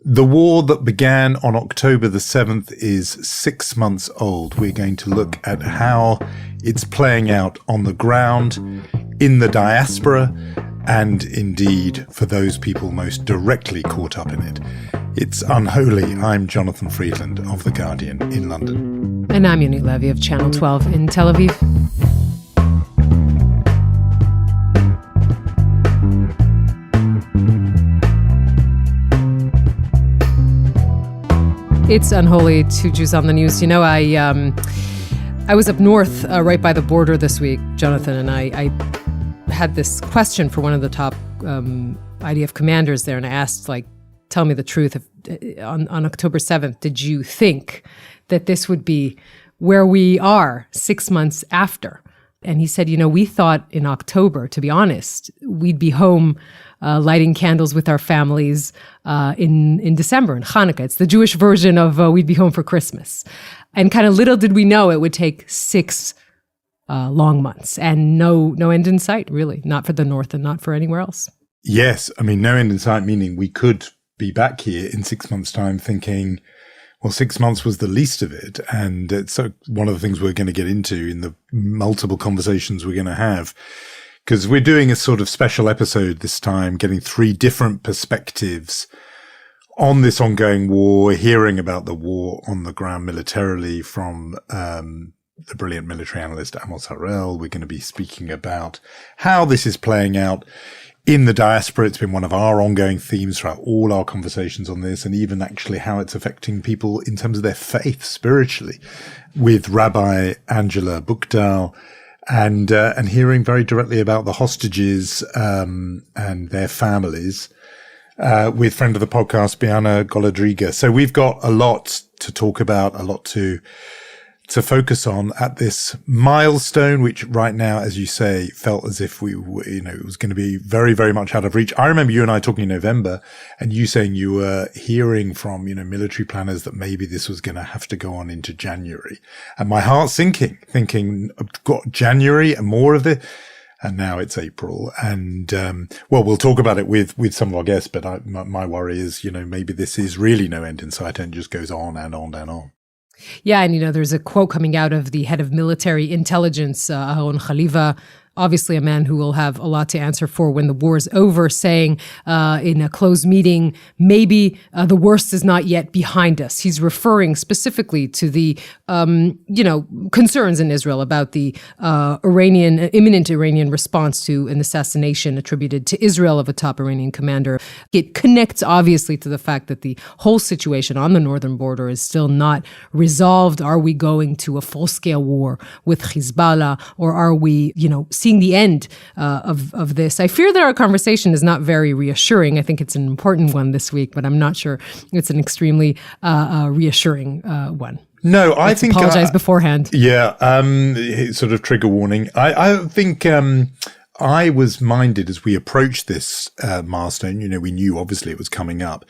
The war that began on October the 7th is 6 months old. We're going to look at how it's playing out on the ground, in the diaspora, and indeed for those people most directly caught up in it. It's Unholy. I'm Jonathan Friedland of The Guardian in London. And I'm Yonit Levy of Channel 12 in Tel Aviv. It's Unholy, two Jews on the news. You know, I was up north right by the border this week, Jonathan, and I had this question for one of the top IDF commanders there, and I asked, tell me the truth. On October 7th, did you think that this would be where we are 6 months after? And he said, we thought in October, to be honest, we'd be home lighting candles with our families in December, in Hanukkah. It's the Jewish version of we'd be home for Christmas. And kind of little did we know it would take 6 long months and no end in sight, really, not for the North and not for anywhere else. Yes, I mean, no end in sight, meaning we could be back here in 6 months' time thinking, well, 6 months was the least of it. And it's one of the things we're going to get into in the multiple conversations we're going to have. Because we're doing a sort of special episode this time, getting 3 different perspectives on this ongoing war, hearing about the war on the ground militarily from the brilliant military analyst Amos Harel. We're going to be speaking about how this is playing out in the diaspora. It's been one of our ongoing themes throughout all our conversations on this, and even actually how it's affecting people in terms of their faith spiritually, with Rabbi Angela Buchdal. And hearing very directly about the hostages and their families with friend of the podcast, Bianna Golodryga. So we've got a lot to talk about, a lot to focus on at this milestone, which right now, as you say, felt as if we were, it was going to be very, very much out of reach. I remember you and I talking in November and you saying you were hearing from, military planners that maybe this was going to have to go on into January. And my heart's sinking, thinking, I've got January and more of it. And now it's April. And, we'll talk about it with some of our guests, but my worry is, maybe this is really no end in sight and just goes on and on and on. Yeah, and there's a quote coming out of the head of military intelligence, Aharon Haliva, obviously a man who will have a lot to answer for when the war is over, saying in a closed meeting, maybe the worst is not yet behind us. He's referring specifically to the, concerns in Israel about the imminent Iranian response to an assassination attributed to Israel of a top Iranian commander. It connects obviously to the fact that the whole situation on the northern border is still not resolved. Are we going to a full-scale war with Hizbullah, or are we, seeing the end of this? I fear that our conversation is not very reassuring. I think it's an important one this week, but I'm not sure it's an extremely reassuring one. No, I think apologize beforehand. Yeah, sort of trigger warning. I think I was minded as we approached this milestone. We knew obviously it was coming up.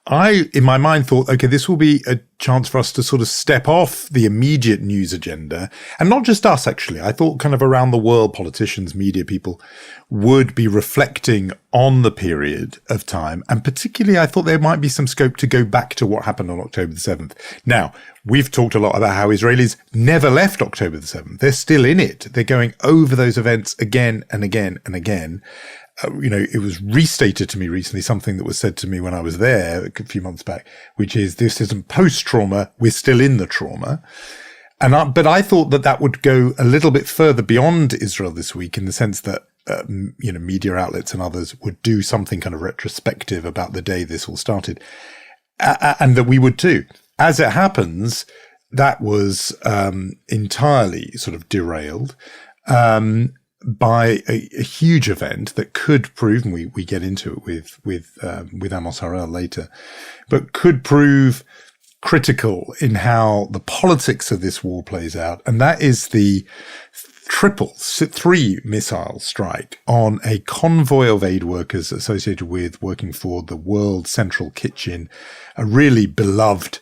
I, in my mind, thought, okay, this will be a chance for us to sort of step off the immediate news agenda. And not just us, actually. I thought kind of around the world, politicians, media people would be reflecting on the period of time. And particularly, I thought there might be some scope to go back to what happened on October the 7th. Now, we've talked a lot about how Israelis never left October the 7th. They're still in it. They're going over those events again and again and again. It was restated to me recently, something that was said to me when I was there a few months back, which is this isn't post-trauma, we're still in the trauma. But I thought that would go a little bit further beyond Israel this week, in the sense that, media outlets and others would do something kind of retrospective about the day this all started, and that we would too. As it happens, that was entirely sort of derailed by a huge event that could prove, and we get into it with Amos Harel later, but could prove critical in how the politics of this war plays out. And that is the 3 missile strike on a convoy of aid workers associated with working for the World Central Kitchen, a really beloved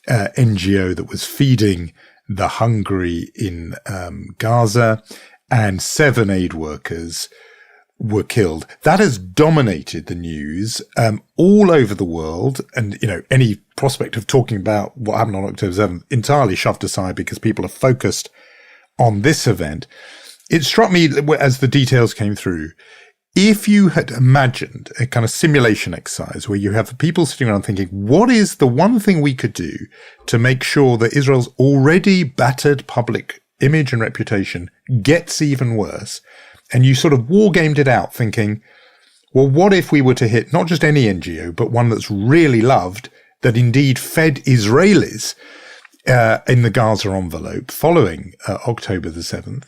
NGO that was feeding the hungry in Gaza, and 7 aid workers were killed. That has dominated the news all over the world. And, any prospect of talking about what happened on October 7th entirely shoved aside because people are focused on this event. It struck me as the details came through, if you had imagined a kind of simulation exercise where you have the people sitting around thinking, what is the one thing we could do to make sure that Israel's already battered public image and reputation gets even worse? And you sort of wargamed it out thinking, well, what if we were to hit not just any NGO, but one that's really loved, that indeed fed Israelis in the Gaza envelope following October the 7th,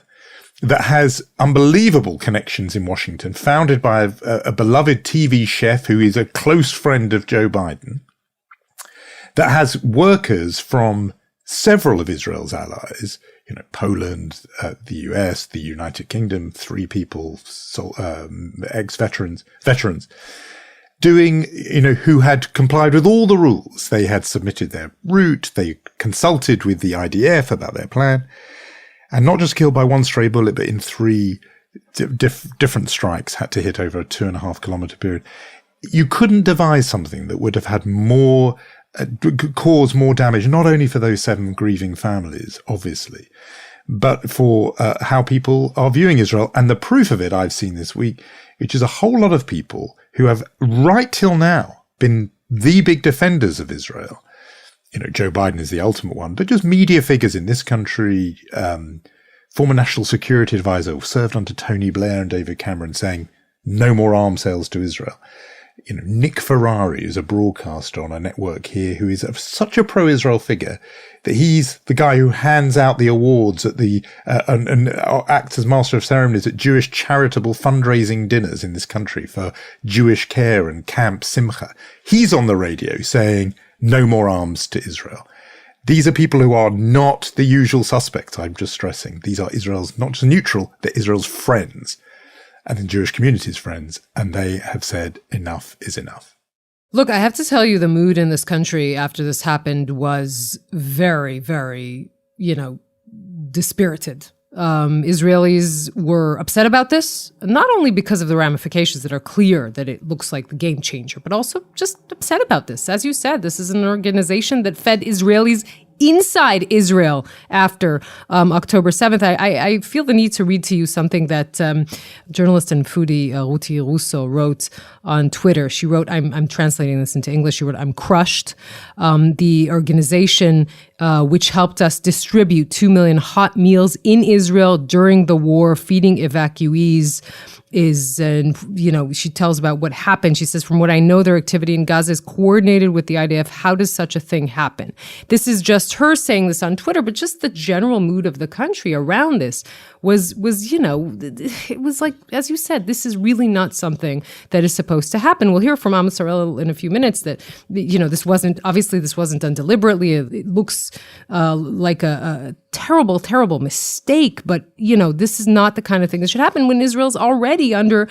that has unbelievable connections in Washington, founded by a beloved TV chef who is a close friend of Joe Biden, that has workers from several of Israel's allies, Poland, the US, the United Kingdom, 3 people, ex-veterans, doing, who had complied with all the rules. They had submitted their route. They consulted with the IDF about their plan. And not just killed by one stray bullet, but in 3 different strikes, had to hit over a 2.5 kilometer period. You couldn't devise something that would have had more, cause more damage, not only for those 7 grieving families, obviously, but for how people are viewing Israel. And the proof of it I've seen this week, which is a whole lot of people who have right till now been the big defenders of Israel. Joe Biden is the ultimate one, but just media figures in this country, former national security advisor served under Tony Blair and David Cameron saying no more arms sales to Israel. Nick Ferrari is a broadcaster on a network here who is such a pro-Israel figure that he's the guy who hands out the awards at and acts as master of ceremonies at Jewish charitable fundraising dinners in this country for Jewish care and Camp Simcha. He's on the radio saying no more arms to Israel. These are people who are not the usual suspects, I'm just stressing. These are Israel's, not just neutral, they're Israel's friends and the Jewish community's friends. And they have said enough is enough. Look, I have to tell you, the mood in this country after this happened was very, very, dispirited. Israelis were upset about this, not only because of the ramifications that are clear, that it looks like the game changer, but also just upset about this. As you said, this is an organization that fed Israelis inside Israel after October 7th. I feel the need to read to you something that journalist and foodie Ruti Russo wrote on Twitter. She wrote, I'm translating this into English, she wrote, I'm crushed. The organization which helped us distribute 2 million hot meals in Israel during the war, feeding evacuees, she tells about what happened. She says, from what I know, their activity in Gaza is coordinated with the idea of how does such a thing happen? This is just her saying this on Twitter, but just the general mood of the country around this was it was like, as you said, this is really not something that is supposed to happen. We'll hear from Amos Harel in a few minutes that, this wasn't done deliberately. It looks like a terrible, terrible mistake. But, this is not the kind of thing that should happen when Israel's already under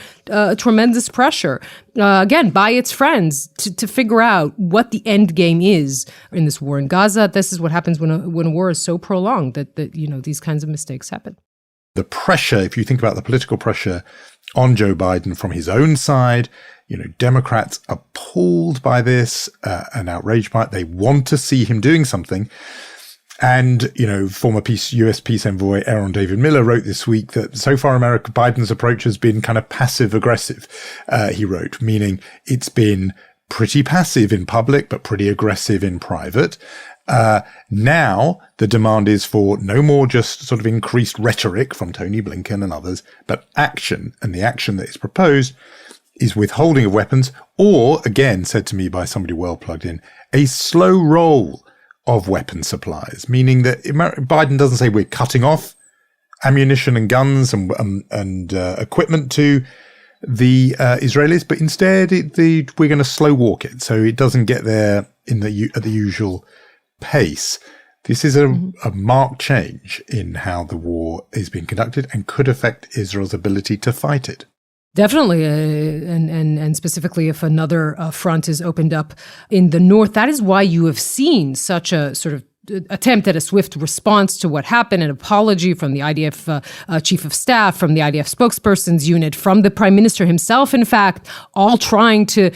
tremendous pressure, again, by its friends to figure out what the end game is in this war in Gaza. This is what happens when a war is so prolonged that these kinds of mistakes happen. The pressure, if you think about the political pressure on Joe Biden from his own side, Democrats are appalled by this and outraged by it. They want to see him doing something. And, former US peace envoy Aaron David Miller wrote this week that so far Biden's approach has been kind of passive aggressive. He wrote, meaning it's been pretty passive in public, but pretty aggressive in private. Now the demand is for no more just sort of increased rhetoric from Tony Blinken and others, but action. And the action that is proposed is withholding of weapons, or, again, said to me by somebody well plugged in, a slow roll of weapon supplies, meaning that Biden doesn't say we're cutting off ammunition and guns and equipment to the Israelis, but instead we're going to slow walk it so it doesn't get there at the usual pace. This is a marked change in how the war is being conducted and could affect Israel's ability to fight it. Definitely, and specifically if another front is opened up in the north. That is why you have seen such a sort of attempt at a swift response to what happened, an apology from the IDF chief of staff, from the IDF spokesperson's unit, from the prime minister himself, in fact, all trying to,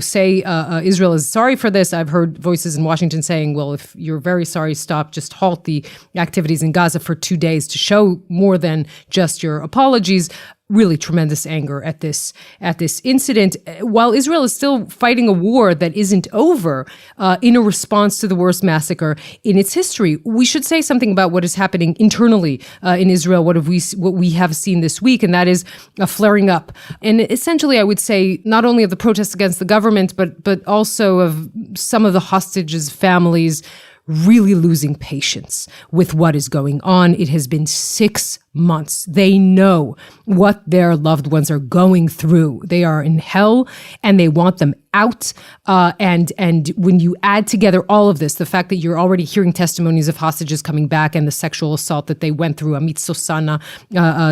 say Israel is sorry for this. I've heard voices in Washington saying, well, if you're very sorry, stop, just halt the activities in Gaza for 2 days to show more than just your apologies. Really tremendous anger at this incident, while Israel is still fighting a war that isn't over in a response to the worst massacre in its history. We should say something about what is happening internally in Israel, what we have seen this week, and that is a flaring up. And essentially, I would say not only of the protests against the government, but also of some of the hostages' families really losing patience with what is going on. It has been 6 months. They know what their loved ones are going through. They are in hell and they want them out. And when you add together all of this, the fact that you're already hearing testimonies of hostages coming back and the sexual assault that they went through, Amit Sosana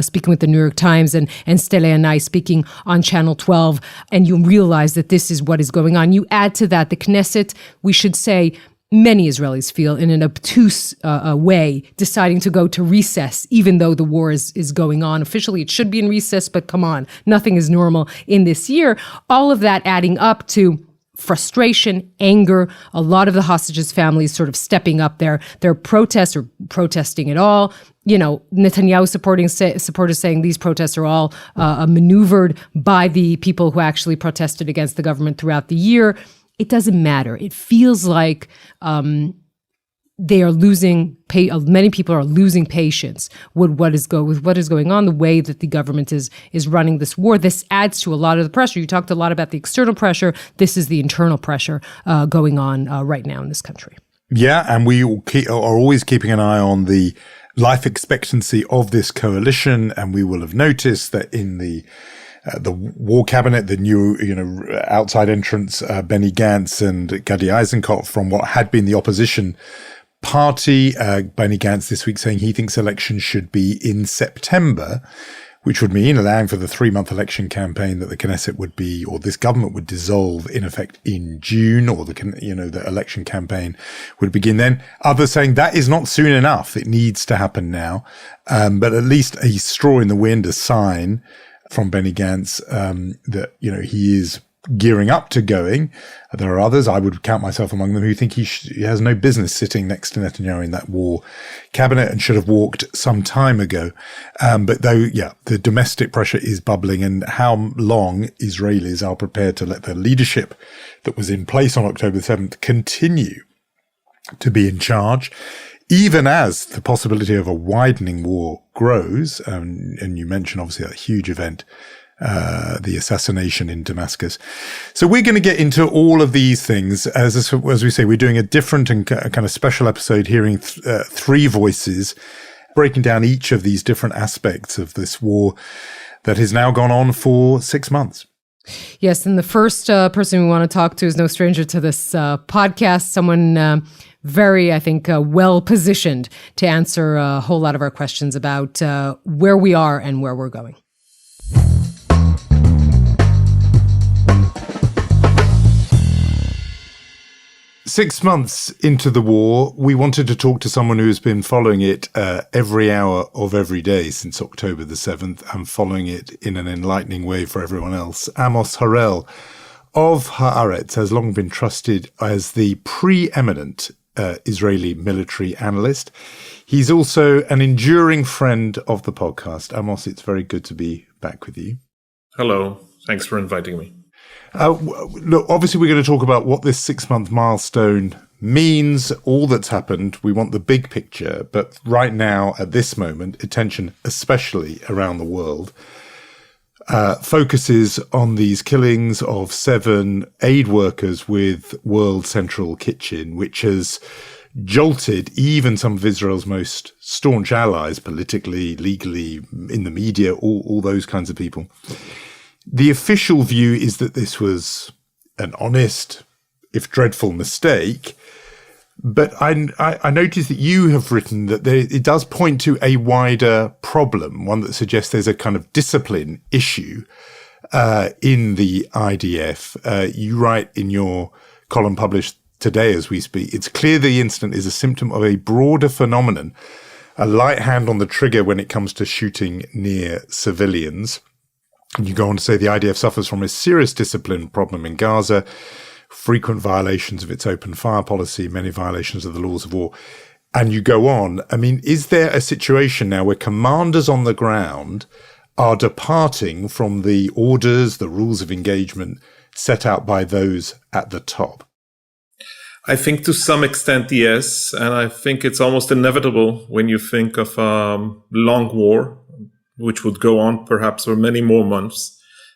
speaking with the New York Times and Stele and I speaking on Channel 12, and you realize that this is what is going on. You add to that the Knesset, we should say, many Israelis feel in an obtuse way deciding to go to recess, even though the war is going on. Officially, it should be in recess, but come on, nothing is normal in this year. All of that adding up to frustration, anger, a lot of the hostages' families sort of stepping up their protests or protesting at all. Netanyahu supporters saying these protests are all maneuvered by the people who actually protested against the government throughout the year. It doesn't matter. It feels like they are losing. Many people are losing patience with what is going on. The way that the government is running this war. This adds to a lot of the pressure. You talked a lot about the external pressure. This is the internal pressure going on right now in this country. Yeah, and we are always keeping an eye on the life expectancy of this coalition, and we will have noticed that in the war cabinet, the new, outside entrants, Benny Gantz and Gadi Eisenkot from what had been the opposition party. Benny Gantz this week saying he thinks elections should be in September, which would mean allowing for the 3-month election campaign that the Knesset would be, or this government would dissolve in effect in June, or the election campaign would begin then. Others saying that is not soon enough. It needs to happen now. But at least a straw in the wind, a sign from Benny Gantz that, he is gearing up to going. There are others, I would count myself among them, who think he has no business sitting next to Netanyahu in that war cabinet and should have walked some time ago. But the domestic pressure is bubbling, and how long Israelis are prepared to let the leadership that was in place on October 7th continue to be in charge, even as the possibility of a widening war grows. And you mentioned, obviously, that huge event, the assassination in Damascus. So we're going to get into all of these things. As we say, we're doing a different and kind of special episode, hearing three voices, breaking down each of these different aspects of this war that has now gone on for 6 months. Yes, and the first person we want to talk to is no stranger to this podcast, someone very, I think, well-positioned to answer a whole lot of our questions about where we are and where we're going. Six months into the war, we wanted to talk to someone who has been following it every hour of every day since October the 7th and following it in an enlightening way for everyone else. Amos Harel of Haaretz has long been trusted as the pre-eminent Israeli military analyst. He's also an enduring friend of the podcast. Amos, it's very good to be back with you. Hello. Thanks for inviting me. Look, obviously we're going to talk about what this 6-month milestone means, all that's happened. We want the big picture, but right now, at this moment, attention, especially around the world, focuses on these killings of 7 aid workers with World Central Kitchen, which has jolted even some of Israel's most staunch allies, politically, legally, in the media, all those kinds of people. The official view is that this was an honest, if dreadful, mistake. But I noticed that you have written that it does point to a wider problem, one that suggests there's a kind of discipline issue in the IDF. You write in your column published today as we speak. It's clear the incident is a symptom of a broader phenomenon, a light hand on the trigger when it comes to shooting near civilians. And you go on to say the IDF suffers from a serious discipline problem in Gaza, frequent violations of its open fire policy, many violations of the laws of war. And you go on. I mean, is there a situation now where commanders on the ground are departing from the orders, the rules of engagement set out by those at the top? I think to some extent, yes. And I think it's almost inevitable when you think of a long war, which would go on perhaps for many more months,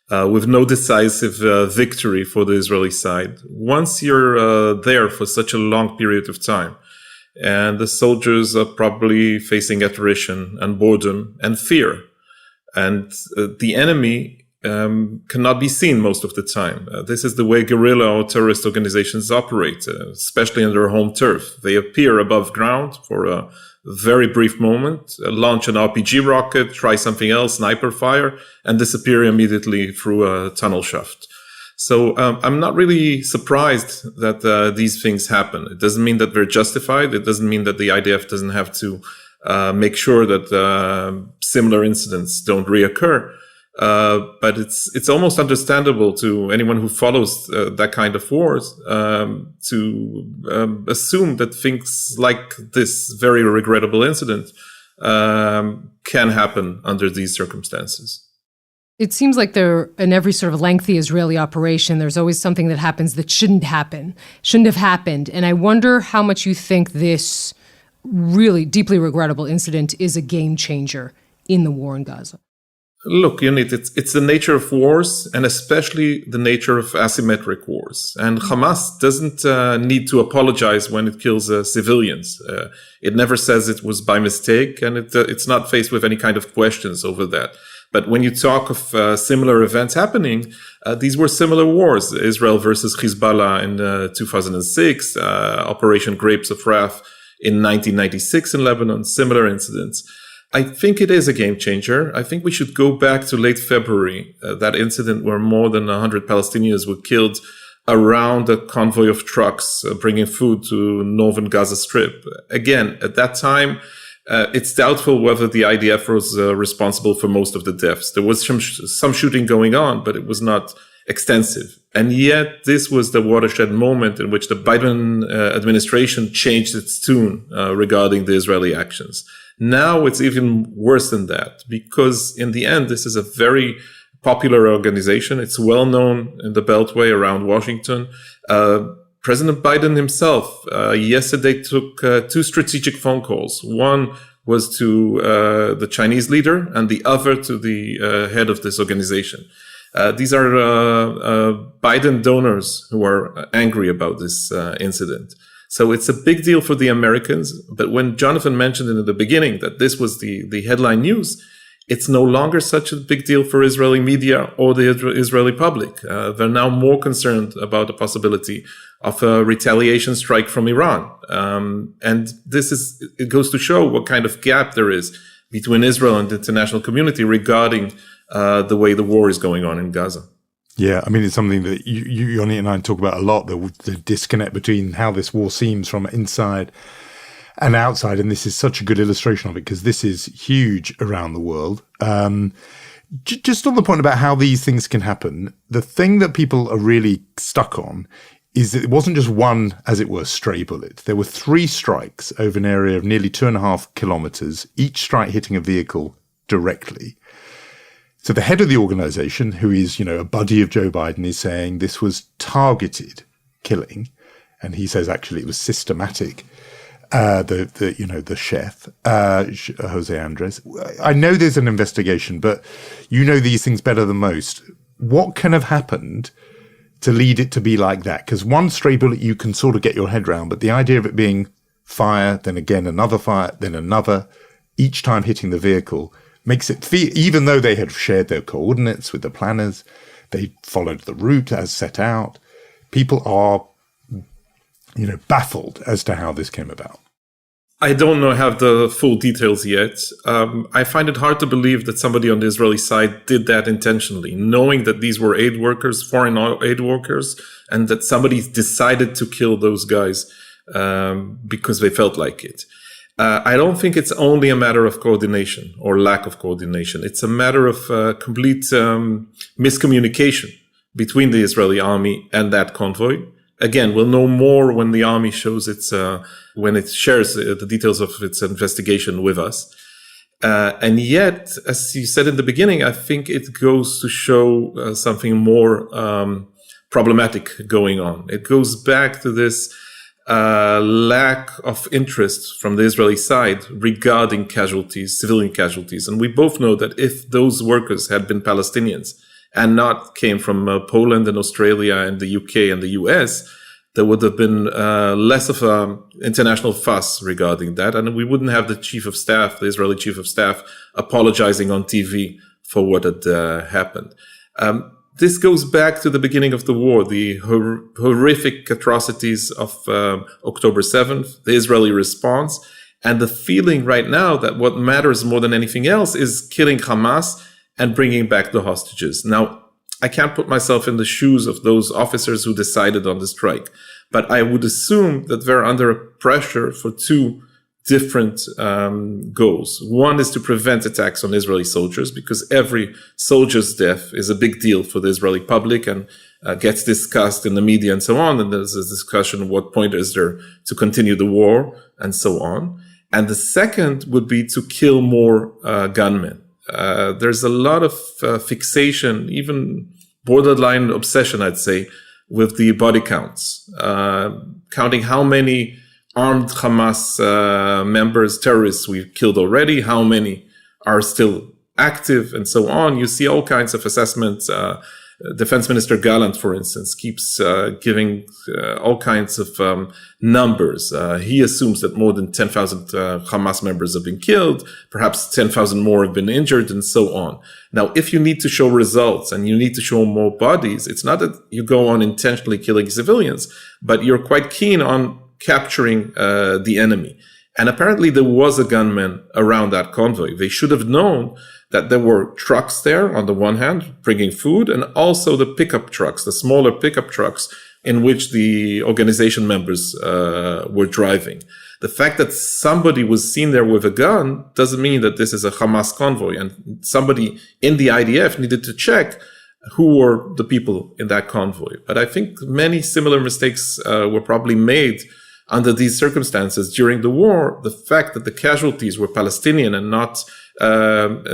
with no decisive victory for the Israeli side. Once you're there for such a long period of time, and the soldiers are probably facing attrition and boredom and fear, and the enemy cannot be seen most of the time. This is the way guerrilla or terrorist organizations operate, especially on their home turf. They appear above ground for a very brief moment, launch an RPG rocket, try something else, sniper fire, and disappear immediately through a tunnel shaft. So I'm not really surprised that these things happen. It doesn't mean that they're justified. It doesn't mean that the IDF doesn't have to make sure that similar incidents don't reoccur. But it's almost understandable to anyone who follows that kind of wars to assume that things like this very regrettable incident can happen under these circumstances. It seems like in every sort of lengthy Israeli operation, there's always something that happens that shouldn't have happened. And I wonder how much you think this really deeply regrettable incident is a game changer in the war in Gaza. Look, Yonit, it's the nature of wars, and especially the nature of asymmetric wars. And Hamas doesn't need to apologize when it kills civilians. It never says it was by mistake, and it's not faced with any kind of questions over that. But when you talk of similar events happening, these were similar wars. Israel versus Hizbullah in 2006, Operation Grapes of Wrath in 1996 in Lebanon, similar incidents. I think it is a game changer. I think we should go back to late February, that incident where more than 100 Palestinians were killed around a convoy of trucks bringing food to northern Gaza Strip. Again, at that time, it's doubtful whether the IDF was responsible for most of the deaths. There was some shooting going on, but it was not extensive. And yet this was the watershed moment in which the Biden administration changed its tune regarding the Israeli actions. Now it's even worse than that, because in the end, this is a very popular organization. It's well known in the Beltway around Washington. President Biden himself yesterday took two strategic phone calls. One was to the Chinese leader and the other to the head of this organization. These are Biden donors who are angry about this incident. So it's a big deal for the Americans. But when Jonathan mentioned in the beginning that this was the headline news, it's no longer such a big deal for Israeli media or the Israeli public. They're now more concerned about the possibility of a retaliation strike from Iran. And it goes to show what kind of gap there is between Israel and the international community regarding the way the war is going on in Gaza. Yeah, I mean, it's something that Yonit and I talk about a lot, the disconnect between how this war seems from inside and outside. And this is such a good illustration of it, because this is huge around the world. Just on the point about how these things can happen, the thing that people are really stuck on is that it wasn't just one, as it were, stray bullet. There were 3 strikes over an area of nearly 2.5 kilometers, each strike hitting a vehicle directly. So the head of the organization, who is, a buddy of Joe Biden, is saying this was targeted killing. And he says, actually, it was systematic. The chef, Jose Andres. I know there's an investigation, but you know these things better than most. What can have happened to lead it to be like that? Because one stray bullet you can sort of get your head around, but the idea of it being fire, then again another fire, then another, each time hitting the vehicle, makes it feel, even though they had shared their coordinates with the planners, they followed the route as set out, people are, baffled as to how this came about. I don't know, have the full details yet. I find it hard to believe that somebody on the Israeli side did that intentionally, knowing that these were aid workers, foreign aid workers, and that somebody decided to kill those guys because they felt like it. I don't think it's only a matter of coordination or lack of coordination. It's a matter of complete miscommunication between the Israeli army and that convoy. Again, we'll know more when the army shows when it shares the details of its investigation with us. And yet, as you said in the beginning, I think it goes to show something more problematic going on. It goes back to this lack of interest from the Israeli side regarding casualties, civilian casualties. And we both know that if those workers had been Palestinians and not came from Poland and Australia and the UK and the US, there would have been less of an international fuss regarding that. And we wouldn't have the the Israeli chief of staff, apologizing on TV for what had happened. This goes back to the beginning of the war, the horrific atrocities of October 7th, the Israeli response, and the feeling right now that what matters more than anything else is killing Hamas and bringing back the hostages. Now, I can't put myself in the shoes of those officers who decided on the strike, but I would assume that they're under pressure for two different goals. One is to prevent attacks on Israeli soldiers, because every soldier's death is a big deal for the Israeli public and gets discussed in the media and so on. And there's a discussion, what point is there to continue the war and so on. And the second would be to kill more gunmen. There's a lot of fixation, even borderline obsession, I'd say, with the body counts, counting how many armed Hamas members, terrorists we've killed already, how many are still active, and so on. You see all kinds of assessments. Defense Minister Gallant, for instance, keeps giving all kinds of numbers. He assumes that more than 10,000 Hamas members have been killed, perhaps 10,000 more have been injured, and so on. Now, if you need to show results and you need to show more bodies, it's not that you go on intentionally killing civilians, but you're quite keen on capturing the enemy. And apparently there was a gunman around that convoy. They should have known that there were trucks there on the one hand, bringing food, and also the pickup trucks, the smaller pickup trucks in which the organization members were driving. The fact that somebody was seen there with a gun doesn't mean that this is a Hamas convoy. And somebody in the IDF needed to check who were the people in that convoy. But I think many similar mistakes were probably made under these circumstances during the war. The fact that the casualties were Palestinian and not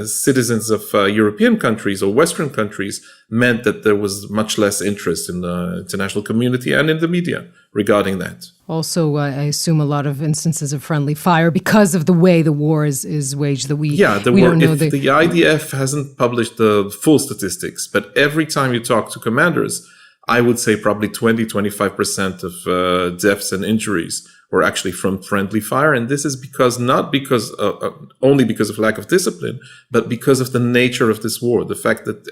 citizens of European countries or Western countries meant that there was much less interest in the international community and in the media regarding that. Also, I assume a lot of instances of friendly fire because of the way the war is waged. That we don't know. The IDF hasn't published the full statistics, but every time you talk to commanders, I would say probably 20-25% of deaths and injuries were actually from friendly fire. And this is only because of lack of discipline, but because of the nature of this war. The fact that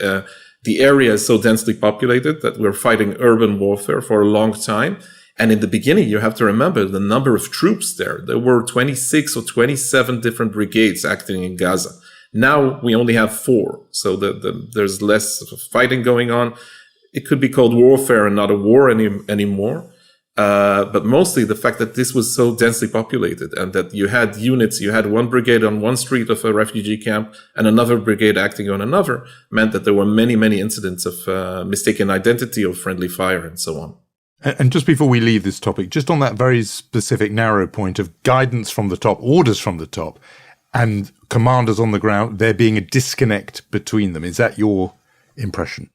the area is so densely populated that we're fighting urban warfare for a long time. And in the beginning, you have to remember the number of troops there. There were 26 or 27 different brigades acting in Gaza. Now we only have 4. So there's less fighting going on. It could be called warfare and not a war anymore. But mostly the fact that this was so densely populated and that you had units, you had one brigade on one street of a refugee camp and another brigade acting on another, meant that there were many, many incidents of mistaken identity or friendly fire and so on. And just before we leave this topic, just on that very specific narrow point of guidance from the top, orders from the top, and commanders on the ground, there being a disconnect between them. Is that your impression?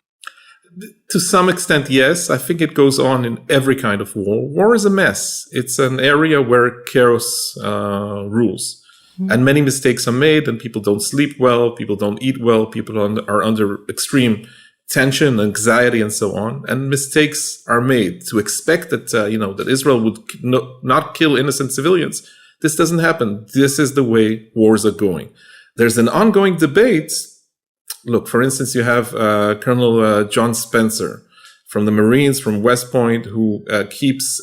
To some extent, yes. I think it goes on in every kind of war. War is a mess. It's an area where chaos rules. Mm-hmm. And many mistakes are made, and people don't sleep well, people don't eat well, people are under extreme tension, anxiety, and so on. And mistakes are made. To expect that, that Israel would not kill innocent civilians, this doesn't happen. This is the way wars are going. There's an ongoing debate. Look, for instance, you have Colonel John Spencer from the Marines, from West Point, who keeps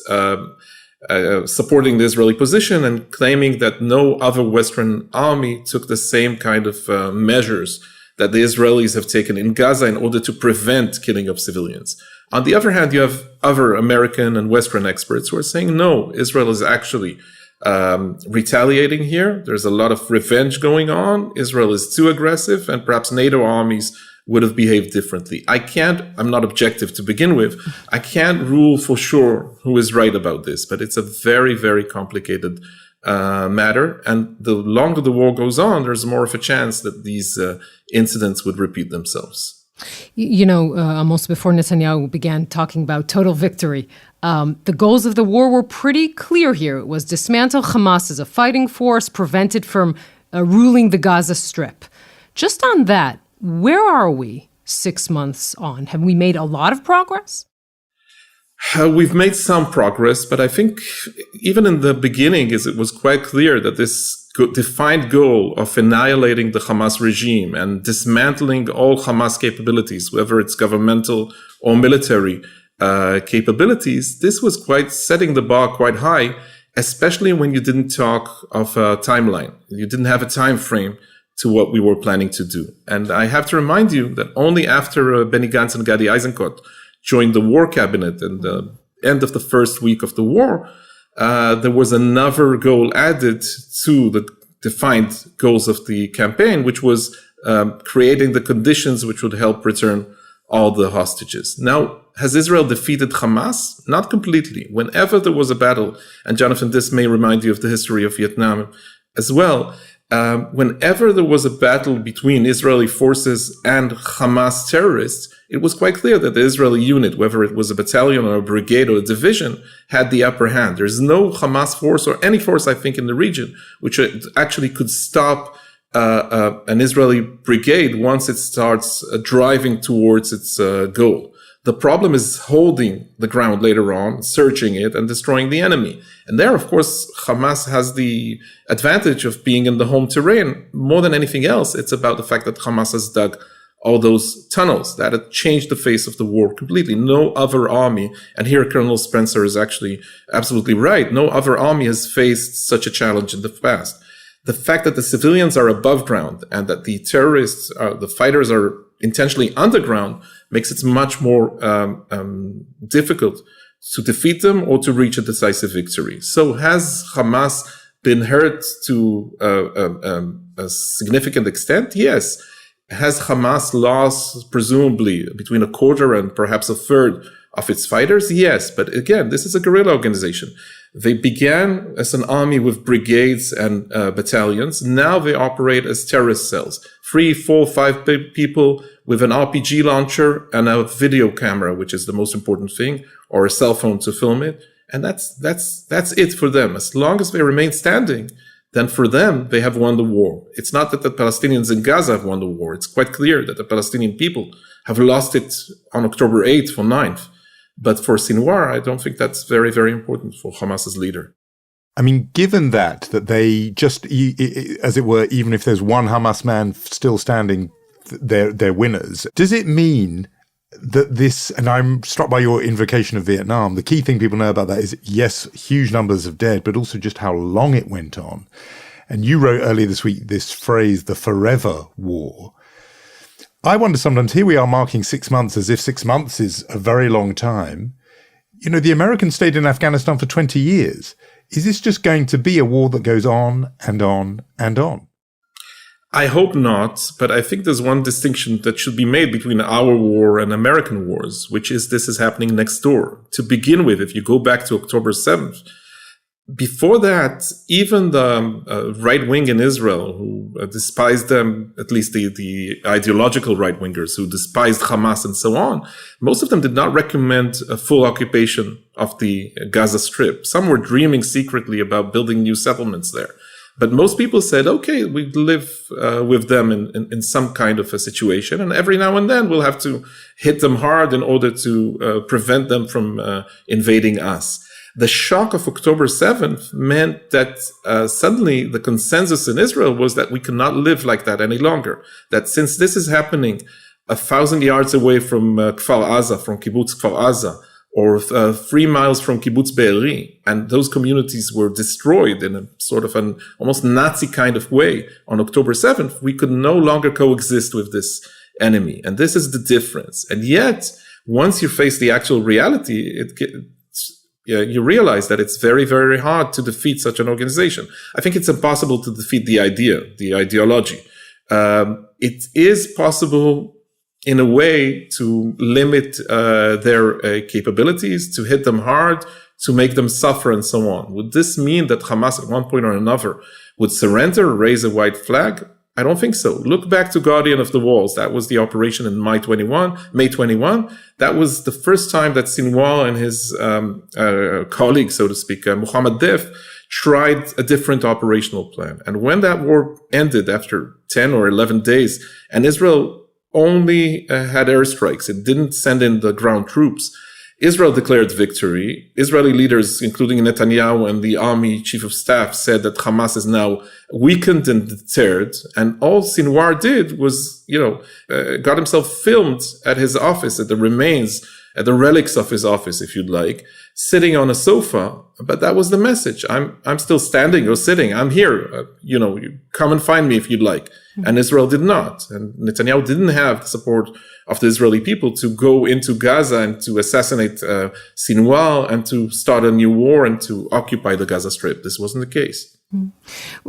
supporting the Israeli position and claiming that no other Western army took the same kind of measures that the Israelis have taken in Gaza in order to prevent killing of civilians. On the other hand, you have other American and Western experts who are saying, no, Israel is actually retaliating here. There's a lot of revenge going on. Israel is too aggressive, and perhaps NATO armies would have behaved differently. I'm not objective to begin with. I can't rule for sure who is right about this, but it's a very, very complicated matter. And the longer the war goes on, there's more of a chance that these incidents would repeat themselves. Almost before Netanyahu began talking about total victory, the goals of the war were pretty clear here. It was dismantle Hamas as a fighting force, prevent it from ruling the Gaza Strip. Just on that, where are we 6 months on? Have we made a lot of progress? We've made some progress, but I think even in the beginning, it was quite clear that this defined goal of annihilating the Hamas regime and dismantling all Hamas capabilities, whether it's governmental or military capabilities, this was quite setting the bar quite high, especially when you didn't talk of a timeline. You didn't have a time frame to what we were planning to do. And I have to remind you that only after Benny Gantz and Gadi Eisenkot joined the war cabinet and the end of the first week of the war, there was another goal added to the defined goals of the campaign, which was creating the conditions which would help return all the hostages. Now, has Israel defeated Hamas? Not completely. Whenever there was a battle, and Jonathan, this may remind you of the history of Vietnam as well, whenever there was a battle between Israeli forces and Hamas terrorists, it was quite clear that the Israeli unit, whether it was a battalion or a brigade or a division, had the upper hand. There's no Hamas force or any force, I think, in the region which actually could stop an Israeli brigade once it starts driving towards its goal. The problem is holding the ground later on, searching it, and destroying the enemy. And there, of course, Hamas has the advantage of being in the home terrain. More than anything else, it's about the fact that Hamas has dug all those tunnels. That had changed the face of the war completely. No other army, and here Colonel Spencer is actually absolutely right, no other army has faced such a challenge in the past. The fact that the civilians are above ground and that the terrorists, the fighters are intentionally underground makes it much more difficult to defeat them or to reach a decisive victory. So has Hamas been hurt to a significant extent? Yes. Has Hamas lost, presumably, between a quarter and perhaps a third of its fighters? Yes. But again, this is a guerrilla organization. They began as an army with brigades and battalions. Now they operate as terrorist cells. 3, 4, 5 people with an RPG launcher and a video camera, which is the most important thing, or a cell phone to film it. And that's it for them. As long as they remain standing, then for them, they have won the war. It's not that the Palestinians in Gaza have won the war. It's quite clear that the Palestinian people have lost it on October 8th or 9th. But for Sinwar, I don't think that's very, very important for Hamas's leader. I mean, given that they just, as it were, even if there's one Hamas man still standing, they're winners. Does it mean that this, and I'm struck by your invocation of Vietnam, the key thing people know about that is, yes, huge numbers of dead, but also just how long it went on. And you wrote earlier this week this phrase, the forever war. I wonder sometimes, here we are marking 6 months as if 6 months is a very long time. You know, the Americans stayed in Afghanistan for 20 years. Is this just going to be a war that goes on and on and on? I hope not, but I think there's one distinction that should be made between our war and American wars, which is this is happening next door. To begin with, if you go back to October 7th, before that, even the right wing in Israel, who despised them, at least the ideological right wingers who despised Hamas and so on, most of them did not recommend a full occupation of the Gaza Strip. Some were dreaming secretly about building new settlements there. But most people said, okay, we live with them in some kind of a situation. And every now and then we'll have to hit them hard in order to prevent them from invading us. The shock of October 7th meant that suddenly the consensus in Israel was that we cannot live like that any longer. That since this is happening 1,000 yards away from Kfar Aza, from Kibbutz Kfar Aza, or 3 miles from Kibbutz Be'eri, and those communities were destroyed in a sort of an almost Nazi kind of way on October 7th, we could no longer coexist with this enemy. And this is the difference. And yet, once you face the actual reality, you realize that it's very, very hard to defeat such an organization. I think it's impossible to defeat the idea, the ideology. It is possible in a way to limit their capabilities, to hit them hard, to make them suffer, and so on. Would this mean that Hamas at one point or another would surrender, raise a white flag? I don't think so. Look back to Guardian of the Walls. That was the operation in May 21. That was the first time that Sinwar and his colleague, so to speak, Mohammed Def, tried a different operational plan. And when that war ended after 10 or 11 days, and Israel only had airstrikes, it didn't send in the ground troops, Israel declared victory. Israeli leaders, including Netanyahu and the army chief of staff, said that Hamas is now weakened and deterred. And all Sinwar did was, got himself filmed at his office, at the remains, at the relics of his office, if you'd like, sitting on a sofa. But that was the message. I'm still standing or sitting. I'm here. You come and find me if you'd like. And Israel did not. And Netanyahu didn't have the support of the Israeli people to go into Gaza and to assassinate Sinwar and to start a new war and to occupy the Gaza Strip. This wasn't the case.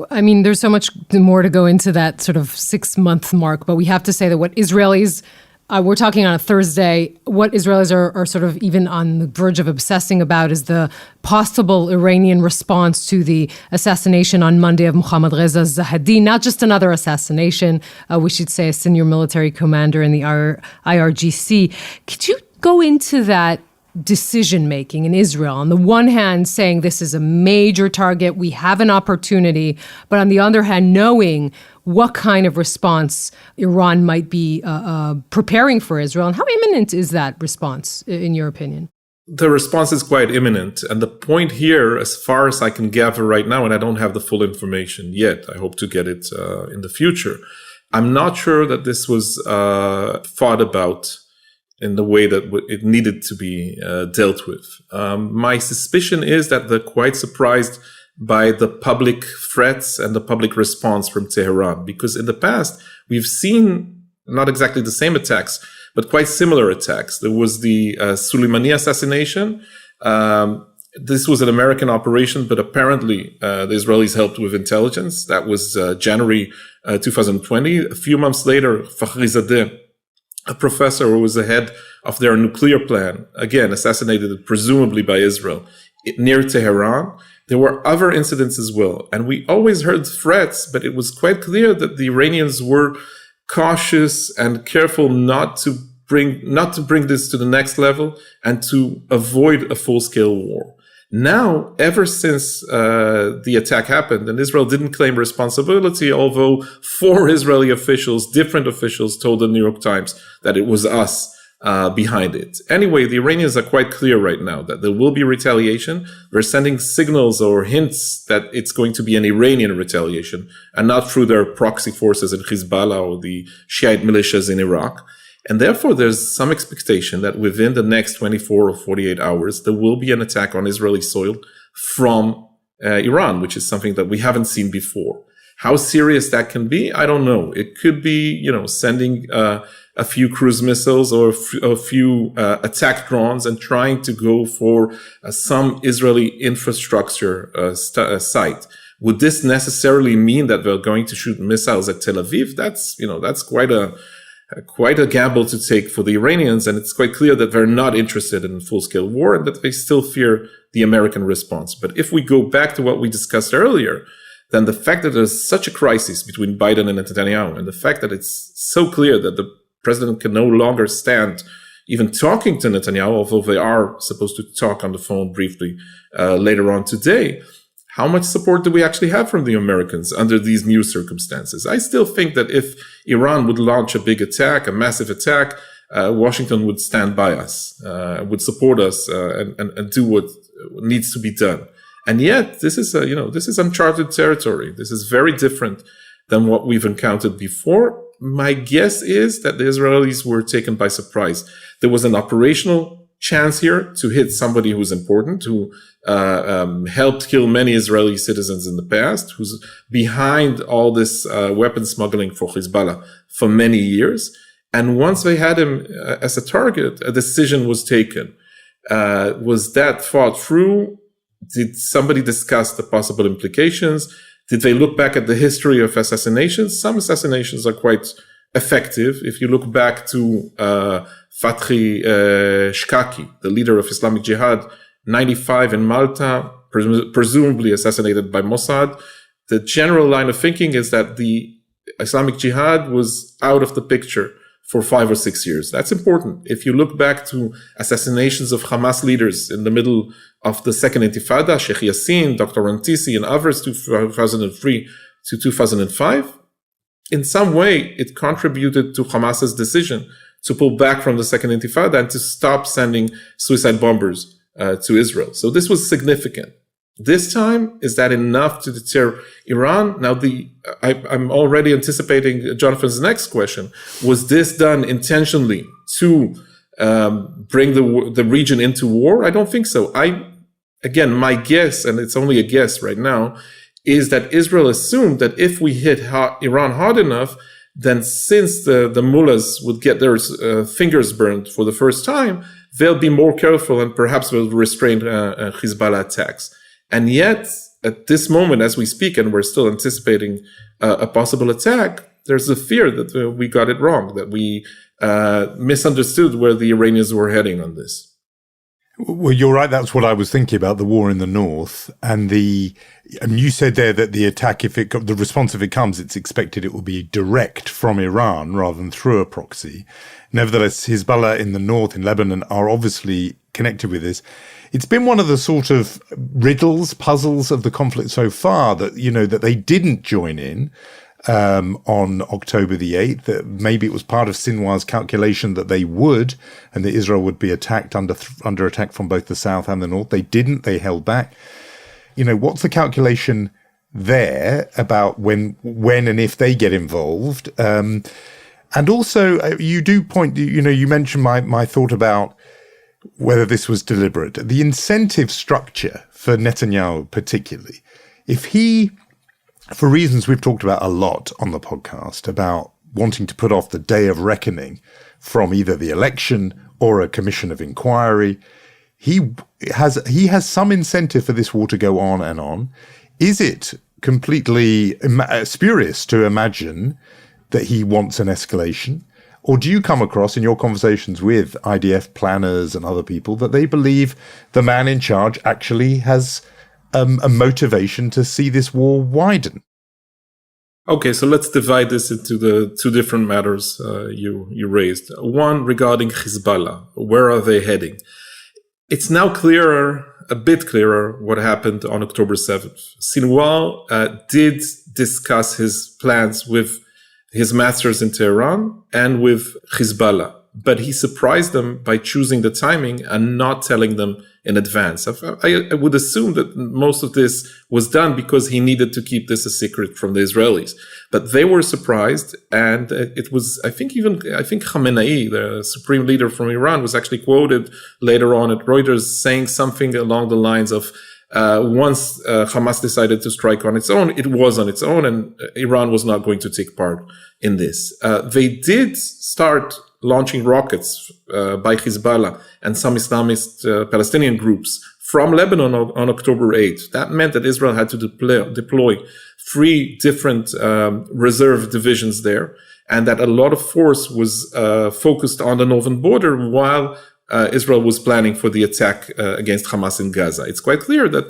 I mean, there's so much more to go into that sort of 6-month mark, but we have to say that what Israelis, we're talking on a Thursday, what Israelis are sort of even on the verge of obsessing about is the possible Iranian response to the assassination on Monday of Mohammad Reza Zahedi, not just another assassination, we should say a senior military commander in the IRGC. Could you go into that decision-making in Israel? On the one hand, saying this is a major target, we have an opportunity, but on the other hand, knowing what kind of response Iran might be preparing for Israel, and how imminent is that response, in your opinion? The response is quite imminent. And the point here, as far as I can gather right now, and I don't have the full information yet, I hope to get it in the future, I'm not sure that this was thought about in the way that it needed to be dealt with. My suspicion is that they're quite surprised by the public threats and the public response from Tehran, because in the past, we've seen not exactly the same attacks, but quite similar attacks. There was the Soleimani assassination. This was an American operation, but apparently the Israelis helped with intelligence. That was January 2020. A few months later, Fakhrizadeh, a professor who was the head of their nuclear plan, again, assassinated presumably by Israel near Tehran. There were other incidents as well. And we always heard threats, but it was quite clear that the Iranians were cautious and careful not to bring this to the next level and to avoid a full-scale war. Now, ever since the attack happened, and Israel didn't claim responsibility, although 4 Israeli officials, different officials, told the New York Times that it was us behind it. Anyway, the Iranians are quite clear right now that there will be retaliation. They're sending signals or hints that it's going to be an Iranian retaliation and not through their proxy forces in Hizbullah or the Shiite militias in Iraq. And therefore, there's some expectation that within the next 24 or 48 hours, there will be an attack on Israeli soil from Iran, which is something that we haven't seen before. How serious that can be, I don't know. It could be, sending a few cruise missiles or a few attack drones and trying to go for some Israeli infrastructure site. Would this necessarily mean that they're going to shoot missiles at Tel Aviv? That's quite a gamble to take for the Iranians, and it's quite clear that they're not interested in full-scale war and that they still fear the American response. But if we go back to what we discussed earlier, then the fact that there's such a crisis between Biden and Netanyahu, and the fact that it's so clear that the president can no longer stand even talking to Netanyahu, although they are supposed to talk on the phone briefly later on today, how much support do we actually have from the Americans under these new circumstances? I still think that if Iran would launch a big attack, a massive attack, Washington would stand by us, would support us, and do what needs to be done. And yet, this is uncharted territory. This is very different than what we've encountered before. My guess is that the Israelis were taken by surprise. There was an operational chance here to hit somebody who's important, who helped kill many Israeli citizens in the past, who's behind all this weapon smuggling for Hizbullah for many years. And once they had him as a target, a decision was taken. Was that thought through? Did somebody discuss the possible implications? Did they look back at the history of assassinations? Some assassinations are quite effective. If you look back to Fathi Shkaki, the leader of Islamic Jihad, 95 in Malta, presumably assassinated by Mossad, the general line of thinking is that the Islamic Jihad was out of the picture for 5 or 6 years. That's important. If you look back to assassinations of Hamas leaders in the middle of the Second Intifada, Sheikh Yassin, Dr. Rantisi, and others, 2003 to 2005, in some way, it contributed to Hamas's decision to pull back from the Second Intifada and to stop sending suicide bombers to Israel. So this was significant. This time, is that enough to deter Iran? Now, I'm already anticipating Jonathan's next question. Was this done intentionally to bring the region into war? I don't think so. Again, my guess, and it's only a guess right now, is that Israel assumed that if we hit Iran hard enough, then since the mullahs would get their fingers burned for the first time, they'll be more careful and perhaps will restrain Hezbollah attacks. And yet, at this moment, as we speak, and we're still anticipating a possible attack, there's a fear that we got it wrong, that we misunderstood where the Iranians were heading on this. Well, you're right. That's what I was thinking about, the war in the north. And you said there that the attack, the response, if it comes, it's expected it will be direct from Iran rather than through a proxy. Nevertheless, Hezbollah in the north, in Lebanon, are obviously connected with this. It's been one of the sort of puzzles of the conflict so far that, that they didn't join in on October the 8th, that maybe it was part of Sinwar's calculation that they would, and that Israel would be attacked under attack from both the south and the north. They didn't. They held back. What's the calculation there about when and if they get involved? And also, you do point, you mentioned my thought about whether this was deliberate. The incentive structure for Netanyahu particularly, if he, for reasons we've talked about a lot on the podcast, about wanting to put off the day of reckoning from either the election or a commission of inquiry, he has some incentive for this war to go on and on. Is it completely spurious to imagine that he wants an escalation? Or do you come across in your conversations with IDF planners and other people that they believe the man in charge actually has a motivation to see this war widen? Okay, so let's divide this into the two different matters you raised. One regarding Hezbollah. Where are they heading? It's now a bit clearer what happened on October 7th. Sinwar did discuss his plans with his masters in Tehran and with Hezbollah, but he surprised them by choosing the timing and not telling them in advance. I would assume that most of this was done because he needed to keep this a secret from the Israelis, but they were surprised. And it was, I think Khamenei, the supreme leader from Iran, was actually quoted later on at Reuters saying something along the lines of, once Hamas decided to strike on its own, it was on its own, and Iran was not going to take part in this. They did start launching rockets by Hezbollah and some Islamist Palestinian groups from Lebanon on October 8th. That meant that Israel had to deploy 3 different reserve divisions there, and that a lot of force was focused on the northern border while Israel was planning for the attack against Hamas in Gaza. It's quite clear that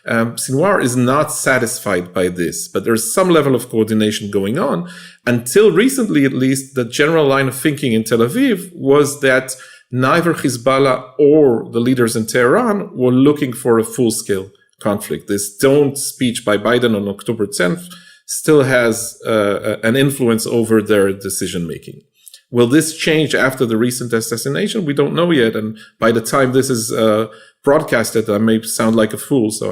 Sinwar is not satisfied by this, but there's some level of coordination going on. Until recently, at least, the general line of thinking in Tel Aviv was that neither Hezbollah or the leaders in Tehran were looking for a full-scale conflict. This don't speech by Biden on October 10th still has an influence over their decision-making. Will this change after the recent assassination? We don't know yet. And by the time this is broadcasted, I may sound like a fool. So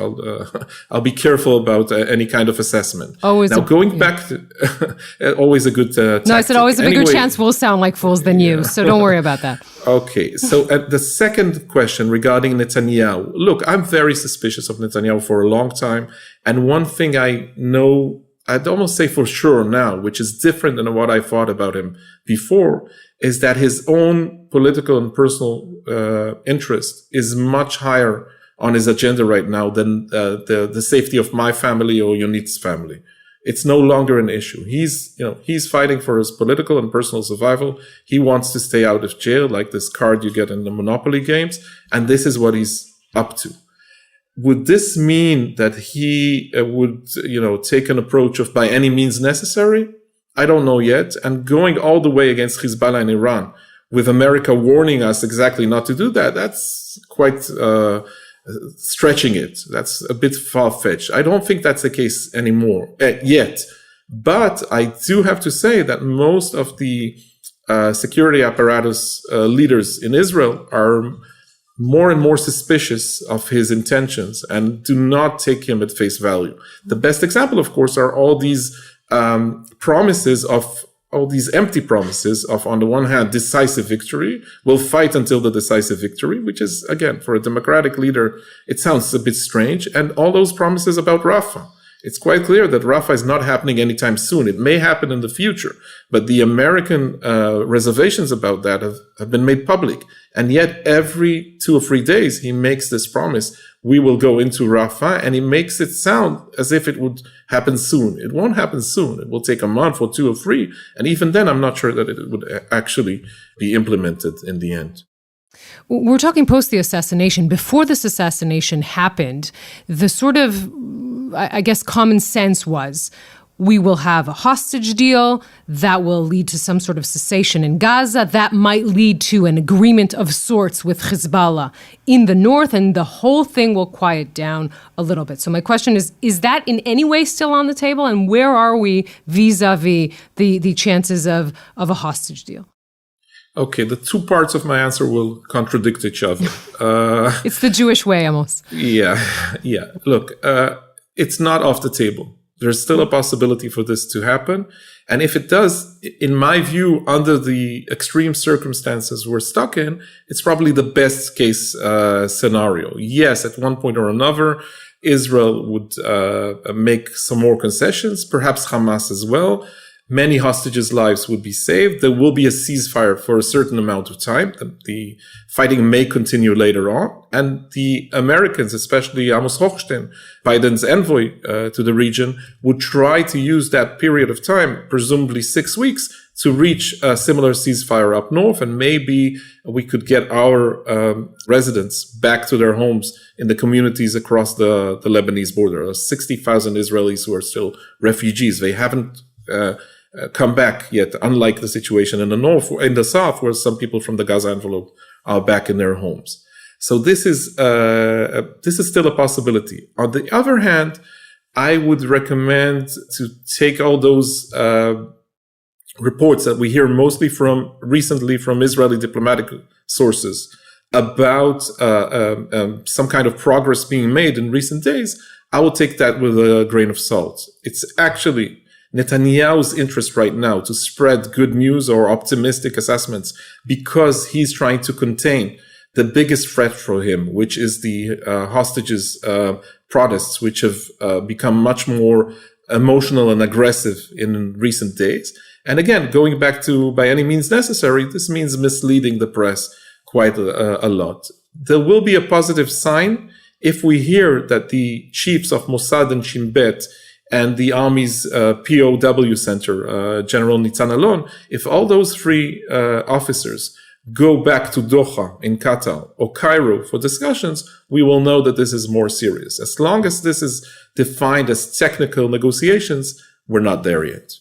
I'll be careful about any kind of assessment. Always back to always a good tactic. No, I said always a bigger chance we'll sound like fools than you. So don't worry about that. Okay. So the second question regarding Netanyahu. Look, I'm very suspicious of Netanyahu for a long time. And one thing I know, I'd almost say for sure now, which is different than what I thought about him before, is that his own political and personal interest is much higher on his agenda right now than the safety of my family or Yonit's family. It's no longer an issue. He's fighting for his political and personal survival. He wants to stay out of jail, like this card you get in the Monopoly games, and this is what he's up to. Would this mean that he would, take an approach of by any means necessary? I don't know yet. And going all the way against Hizbullah and Iran, with America warning us exactly not to do that, that's quite stretching it. That's a bit far-fetched. I don't think that's the case anymore yet. But I do have to say that most of the security apparatus leaders in Israel are more and more suspicious of his intentions and do not take him at face value. The best example, of course, are all these promises of all these empty promises of, on the one hand, decisive victory. We'll fight until the decisive victory, which is, again, for a democratic leader, it sounds a bit strange. And all those promises about Rafah. It's quite clear that Rafah is not happening anytime soon. It may happen in the future, but the American reservations about that have been made public. And yet every 2 or 3 days, he makes this promise, we will go into Rafah, and he makes it sound as if it would happen soon. It won't happen soon. It will take a month or 2 or 3. And even then, I'm not sure that it would actually be implemented in the end. We're talking post the assassination. Before this assassination happened, the sort of, I guess, common sense was we will have a hostage deal that will lead to some sort of cessation in Gaza. That might lead to an agreement of sorts with Hezbollah in the north, and the whole thing will quiet down a little bit. So my question is that in any way still on the table? And where are we vis-a-vis the chances of a hostage deal? Okay, the 2 parts of my answer will contradict each other. It's the Jewish way, Amos. Yeah. Look, it's not off the table. There's still a possibility for this to happen. And if it does, in my view, under the extreme circumstances we're stuck in, it's probably the best case scenario. Yes, at one point or another, Israel would make some more concessions, perhaps Hamas as well. Many hostages' lives would be saved. There will be a ceasefire for a certain amount of time. The fighting may continue later on. And the Americans, especially Amos Harel, Biden's envoy to the region, would try to use that period of time, presumably 6 weeks, to reach a similar ceasefire up north. And maybe we could get our residents back to their homes in the communities across the Lebanese border. There are 60,000 Israelis who are still refugees. They haven't come back yet, unlike the situation in the south, where some people from the Gaza envelope are back in their homes. So this is still a possibility. On the other hand, I would recommend to take all those reports that we hear mostly recently from Israeli diplomatic sources about some kind of progress being made in recent days. I will take that with a grain of salt. It's actually Netanyahu's interest right now to spread good news or optimistic assessments because he's trying to contain the biggest threat for him, which is the hostages protests, which have become much more emotional and aggressive in recent days. And again, going back to by any means necessary, this means misleading the press quite a lot. There will be a positive sign if we hear that the chiefs of Mossad and Shin Bet and the Army's POW center, General Nitzan Alon, if all those 3 officers go back to Doha in Qatar or Cairo for discussions, we will know that this is more serious. As long as this is defined as technical negotiations, we're not there yet.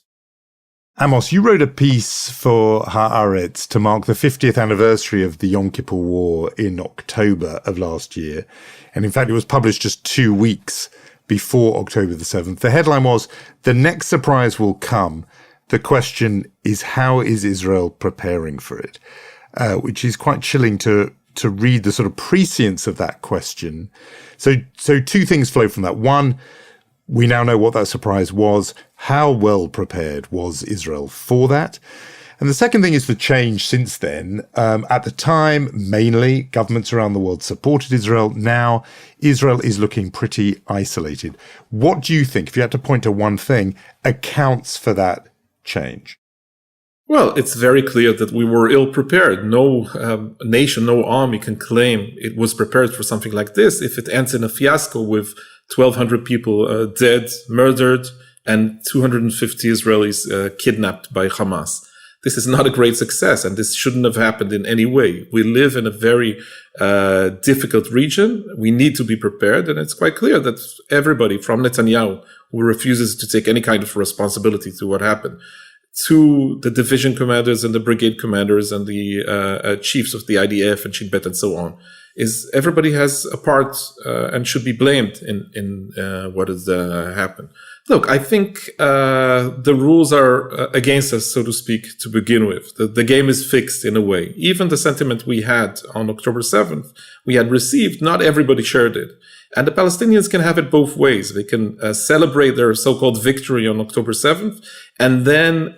Amos, you wrote a piece for Haaretz to mark the 50th anniversary of the Yom Kippur War in October of last year. And in fact, it was published just 2 weeks before October the 7th. The headline was, "The next surprise will come. the question is, how is Israel preparing for it? Which is quite chilling to read the sort of prescience of that question. So two things flow from that. One, we now know what that surprise was. How well prepared was Israel for that? And the second thing is the change since then. At the time, mainly, governments around the world supported Israel. Now, Israel is looking pretty isolated. What do you think, if you had to point to one thing, accounts for that change? Well, it's very clear that we were ill prepared. No nation, no army can claim it was prepared for something like this if it ends in a fiasco with 1,200 people dead, murdered, and 250 Israelis kidnapped by Hamas. This is not a great success, and this shouldn't have happened in any way. We live in a very difficult region. We need to be prepared, and it's quite clear that everybody from Netanyahu, who refuses to take any kind of responsibility to what happened, to the division commanders and the brigade commanders and the chiefs of the IDF and Shin Bet and so on, is everybody has a part and should be blamed in what has happened. Look, I think the rules are against us, so to speak, to begin with. The game is fixed in a way. Even the sentiment we had on October 7th, we had received, not everybody shared it. And the Palestinians can have it both ways. They can celebrate their so-called victory on October 7th and then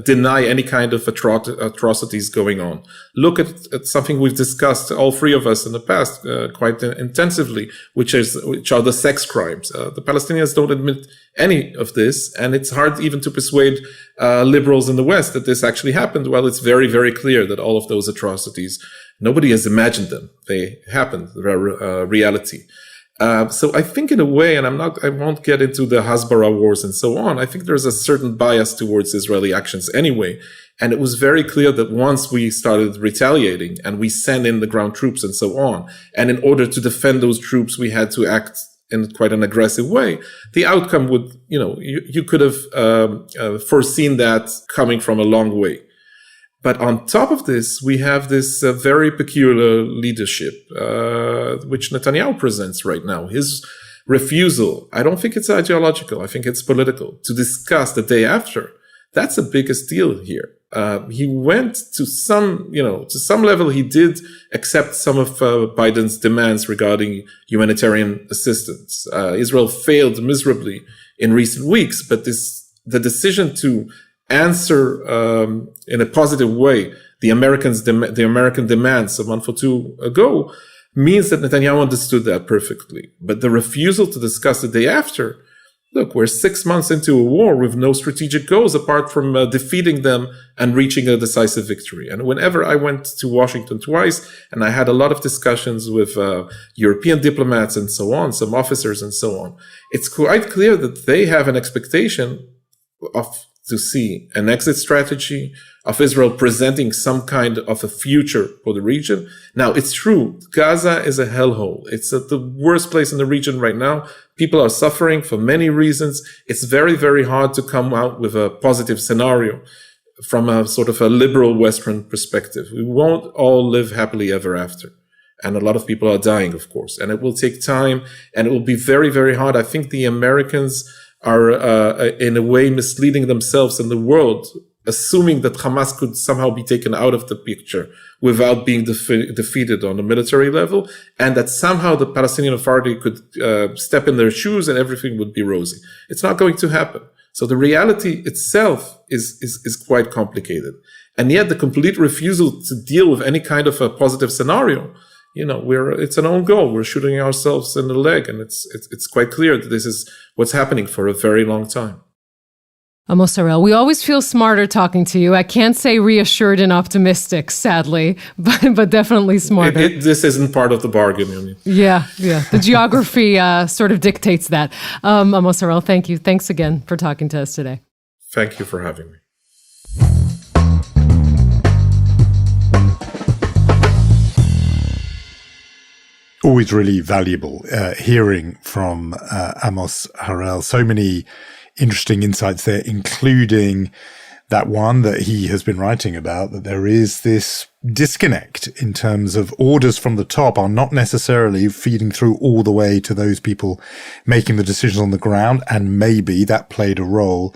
deny any kind of atrocities going on. Look at something we've discussed, all three of us in the past, quite intensively, which are the sex crimes. The Palestinians don't admit any of this, and it's hard even to persuade liberals in the West that this actually happened. Well, it's very, very clear that all of those atrocities, nobody has imagined them. They happened, they're reality. So I think in a way, and I won't get into the Hasbara wars and so on. I think there's a certain bias towards Israeli actions anyway. And it was very clear that once we started retaliating and we sent in the ground troops and so on, and in order to defend those troops, we had to act in quite an aggressive way, the outcome would, you could have foreseen that coming from a long way. But on top of this, we have this very peculiar leadership, which Netanyahu presents right now. His refusal, I don't think it's ideological. I think it's political. To discuss the day after, that's the biggest deal here. He went to some level, he did accept some of Biden's demands regarding humanitarian assistance. Israel failed miserably in recent weeks, but the decision to answer in a positive way the American demands a month or two ago means that Netanyahu understood that perfectly. But the refusal to discuss the day after, look, we're 6 months into a war with no strategic goals apart from defeating them and reaching a decisive victory. And whenever I went to Washington twice, and I had a lot of discussions with European diplomats and so on, some officers and so on, it's quite clear that they have an expectation to see an exit strategy of Israel presenting some kind of a future for the region. Now, it's true, Gaza is a hellhole. It's the worst place in the region right now. People are suffering for many reasons. It's very, very hard to come out with a positive scenario from a sort of a liberal Western perspective. We won't all live happily ever after. And a lot of people are dying, of course. And it will take time, and it will be very, very hard. I think the Americans are in a way misleading themselves in the world, assuming that Hamas could somehow be taken out of the picture without being defeated on a military level, and that somehow the Palestinian Authority could step in their shoes and everything would be rosy. It's not going to happen. So the reality itself is quite complicated. And yet the complete refusal to deal with any kind of a positive scenario, it's an own goal. We're shooting ourselves in the leg, and it's quite clear that this is what's happening for a very long time. Amos Harel, we always feel smarter talking to you. I can't say reassured and optimistic, sadly, but definitely smarter. This isn't part of the bargain, Yonit. Yeah. The geography sort of dictates that. Amos Harel, thank you. Thanks again for talking to us today. Thank you for having me. Always really valuable hearing from Amos Harel. So many interesting insights there, including that one that he has been writing about, that there is this disconnect in terms of orders from the top are not necessarily feeding through all the way to those people making the decisions on the ground. And maybe that played a role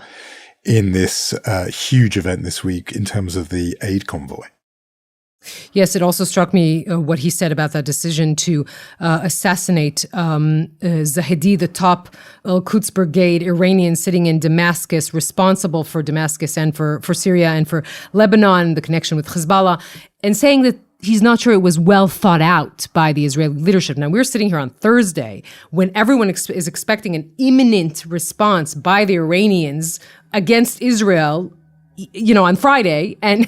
in this huge event this week in terms of the aid convoy. Yes, it also struck me what he said about that decision to assassinate Zahedi, the top Al-Quds Brigade Iranian sitting in Damascus, responsible for Damascus and for Syria and for Lebanon, the connection with Hizbullah, and saying that he's not sure it was well thought out by the Israeli leadership. Now, we're sitting here on Thursday when everyone is expecting an imminent response by the Iranians against Israel, on Friday, and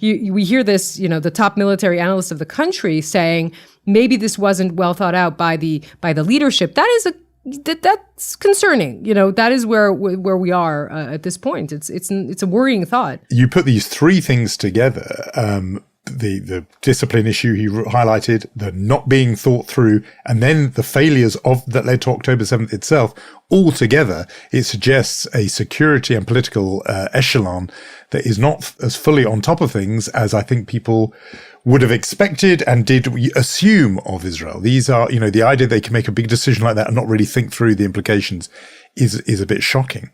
we hear this, the top military analyst of the country saying maybe this wasn't well thought out by the leadership. That's concerning. That is where we are at this point. It's a worrying thought. You put these three things together. The discipline issue he highlighted, the not being thought through, and then the failures that led to October 7th itself, all together, it suggests a security and political echelon that is not as fully on top of things as I think people would have expected and did assume of Israel. These are, the idea they can make a big decision like that and not really think through the implications is a bit shocking.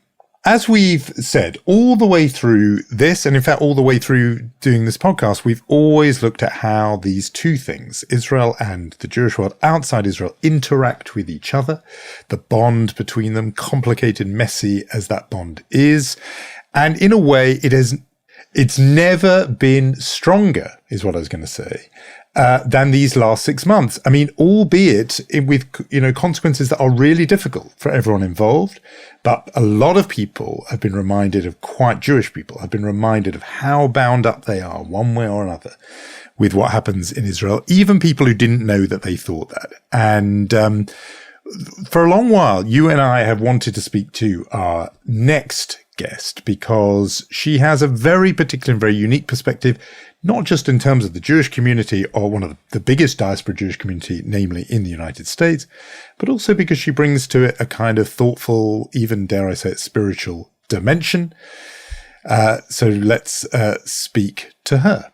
As we've said, all the way through this, and in fact, all the way through doing this podcast, we've always looked at how these two things, Israel and the Jewish world outside Israel, interact with each other, the bond between them, complicated, messy as that bond is. And in a way, it's never been stronger, is what I was going to say, than these last 6 months. I mean, albeit with, consequences that are really difficult for everyone involved. But a lot of people have been reminded quite Jewish people have been reminded of how bound up they are one way or another with what happens in Israel, even people who didn't know that they thought that. And for a long while, you and I have wanted to speak to our next guest because she has a very particular and very unique perspective, not just in terms of the Jewish community or one of the biggest diaspora Jewish community, namely in the United States, but also because she brings to it a kind of thoughtful, even dare I say it, spiritual dimension. So let's speak to her.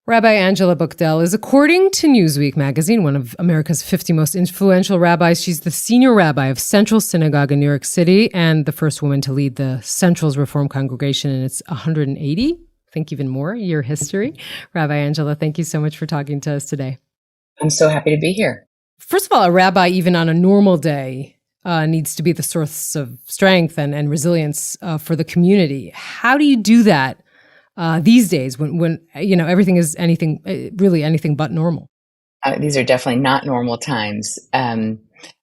Rabbi Angela Buchdal is, according to Newsweek magazine, one of America's 50 most influential rabbis. She's the senior rabbi of Central Synagogue in New York City and the first woman to lead the Central's Reform congregation in its 180, I think even more, year history. Rabbi Angela, thank you so much for talking to us today. I'm so happy to be here. First of all, a rabbi, even on a normal day, needs to be the source of strength and resilience for the community. How do you do that these days when everything is really anything but normal? These are definitely not normal times. And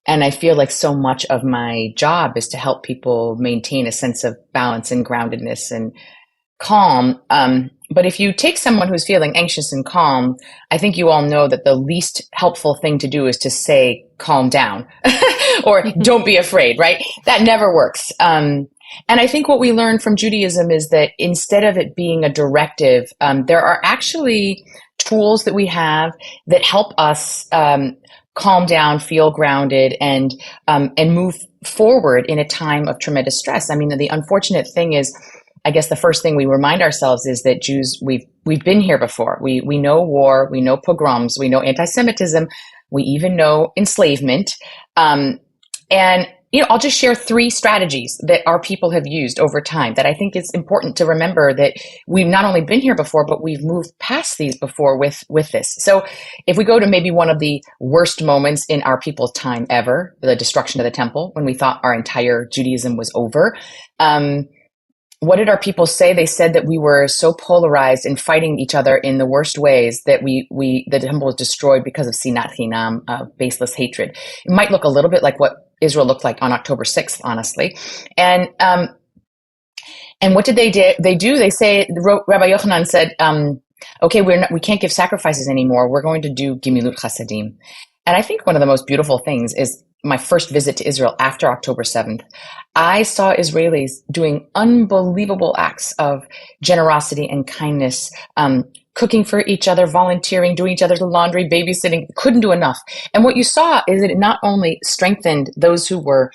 I feel like so much of my job is to help people maintain a sense of balance and groundedness and calm. But if you take someone who's feeling anxious and calm, I think you all know that the least helpful thing to do is to say, calm down or don't be afraid, right? That never works. And I think what we learned from Judaism is that instead of it being a directive, there are actually tools that we have that help us calm down, feel grounded, and move forward in a time of tremendous stress. I mean, the unfortunate thing is, I guess the first thing we remind ourselves is that Jews, we've been here before. We know war, we know pogroms, we know anti-Semitism, we even know enslavement, and I'll just share 3 strategies that our people have used over time that I think it's important to remember that we've not only been here before, but we've moved past these before with this. So if we go to maybe one of the worst moments in our people's time ever, the destruction of the temple, when we thought our entire Judaism was over, what did our people say? They said that we were so polarized and fighting each other in the worst ways that the temple was destroyed because of sinat chinam, baseless hatred. It might look a little bit like what Israel looked like on October 6th, honestly. And what did they do? They say, Rabbi Yochanan said, okay, we can't give sacrifices anymore. We're going to do gimilut chasadim. And I think one of the most beautiful things is my first visit to Israel after October 7th. I saw Israelis doing unbelievable acts of generosity and kindness, cooking for each other, volunteering, doing each other's laundry, babysitting, couldn't do enough. And what you saw is that it not only strengthened those who were,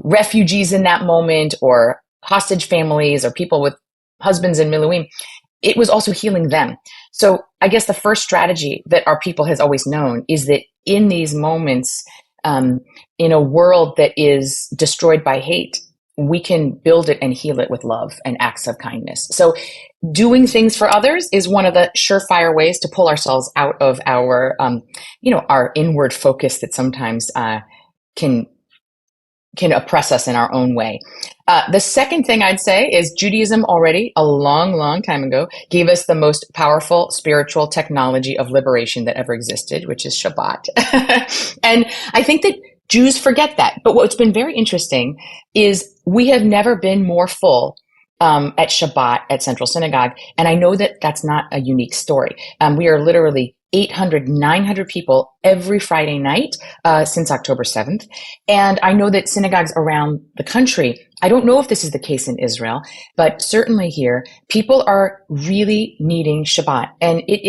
refugees in that moment or hostage families or people with husbands in Miluim, it was also healing them. So I guess the first strategy that our people has always known is that in these moments, in a world that is destroyed by hate, we can build it and heal it with love and acts of kindness. So doing things for others is one of the surefire ways to pull ourselves out of our, our inward focus that sometimes can oppress us in our own way. The second thing I'd say is Judaism already, a long, long time ago, gave us the most powerful spiritual technology of liberation that ever existed, which is Shabbat. And I think that Jews forget that. But what's been very interesting is we have never been more full at Shabbat at Central Synagogue. And I know that that's not a unique story. We are literally 800, 900 people every Friday night since October 7th. And I know that synagogues around the country, I don't know if this is the case in Israel, but certainly here, people are really needing Shabbat. And it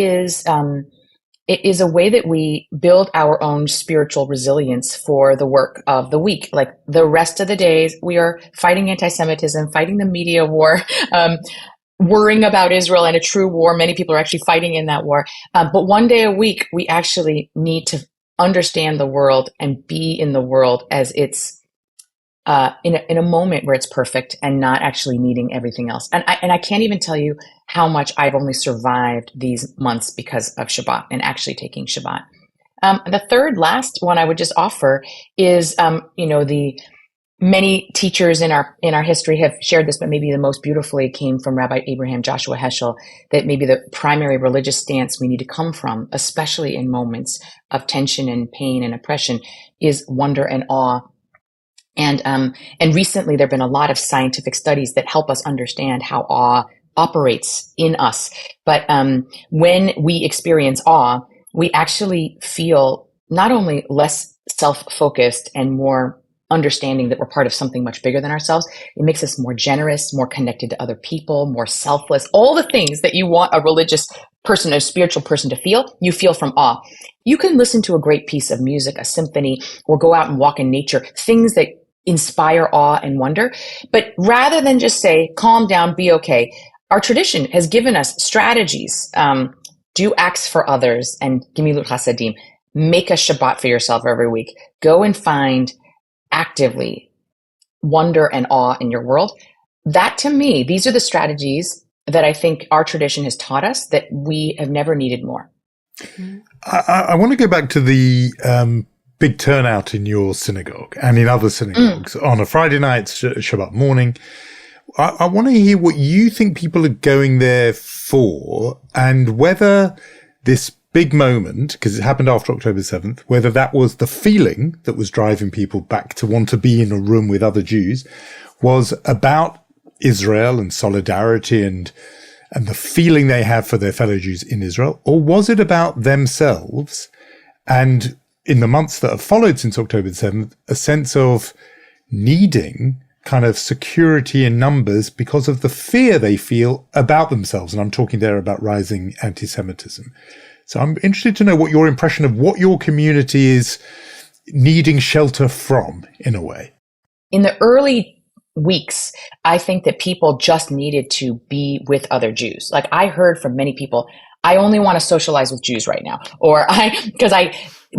is a way that we build our own spiritual resilience for the work of the week. Like the rest of the days, we are fighting anti-Semitism, fighting the media war, worrying about Israel and a true war. Many people are actually fighting in that war. But one day a week, we actually need to understand the world and be in the world as it's in a moment where it's perfect and not actually needing everything else. And I can't even tell you how much I've only survived these months because of Shabbat and actually taking Shabbat. The third last one I would just offer is, the many teachers in our history have shared this, but maybe the most beautifully came from Rabbi Abraham Joshua Heschel, that maybe the primary religious stance we need to come from, especially in moments of tension and pain and oppression, is wonder and awe. And recently there have been a lot of scientific studies that help us understand how awe operates in us. But when we experience awe, we actually feel not only less self-focused and more understanding that we're part of something much bigger than ourselves. It makes us more generous, more connected to other people, more selfless, all the things that you want a religious person, a spiritual person to feel, you feel from awe. You can listen to a great piece of music, a symphony, or go out and walk in nature, things that inspire awe and wonder. But rather than just say, calm down, be okay, our tradition has given us strategies. Do acts for others and gimilut chasadim. Make a Shabbat for yourself every week. Go and find actively wonder and awe in your world. That, to me, these are the strategies that I think our tradition has taught us that we have never needed more. I want to go back to the big turnout in your synagogue and in other synagogues on a Friday night, Shabbat morning. I want to hear what you think people are going there for, and whether this big moment, because it happened after October 7th, whether that was the feeling that was driving people back to want to be in a room with other Jews, was about Israel and solidarity and the feeling they have for their fellow Jews in Israel, or was it about themselves and, in the months that have followed since October 7th, a sense of needing kind of security in numbers because of the fear they feel about themselves? And I'm talking there about rising anti-Semitism. So I'm interested to know what your impression of what your community is needing shelter from, in a way. In the early weeks, I think that people just needed to be with other Jews. Like I heard from many people, I only want to socialize with Jews right now. Or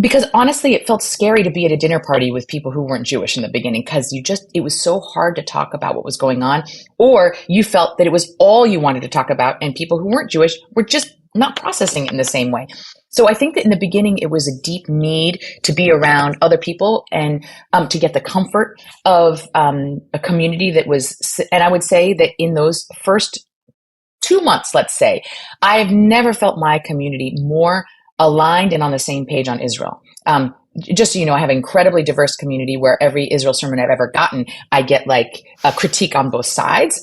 because honestly, it felt scary to be at a dinner party with people who weren't Jewish in the beginning, because it was so hard to talk about what was going on. Or you felt that it was all you wanted to talk about, and people who weren't Jewish were just not processing it in the same way. So I think that in the beginning, it was a deep need to be around other people and to get the comfort of a community that was, and I would say that in those first 2 months, let's say, I've never felt my community more aligned and on the same page on Israel. Just so you know, I have an incredibly diverse community where every Israel sermon I've ever gotten, I get like a critique on both sides.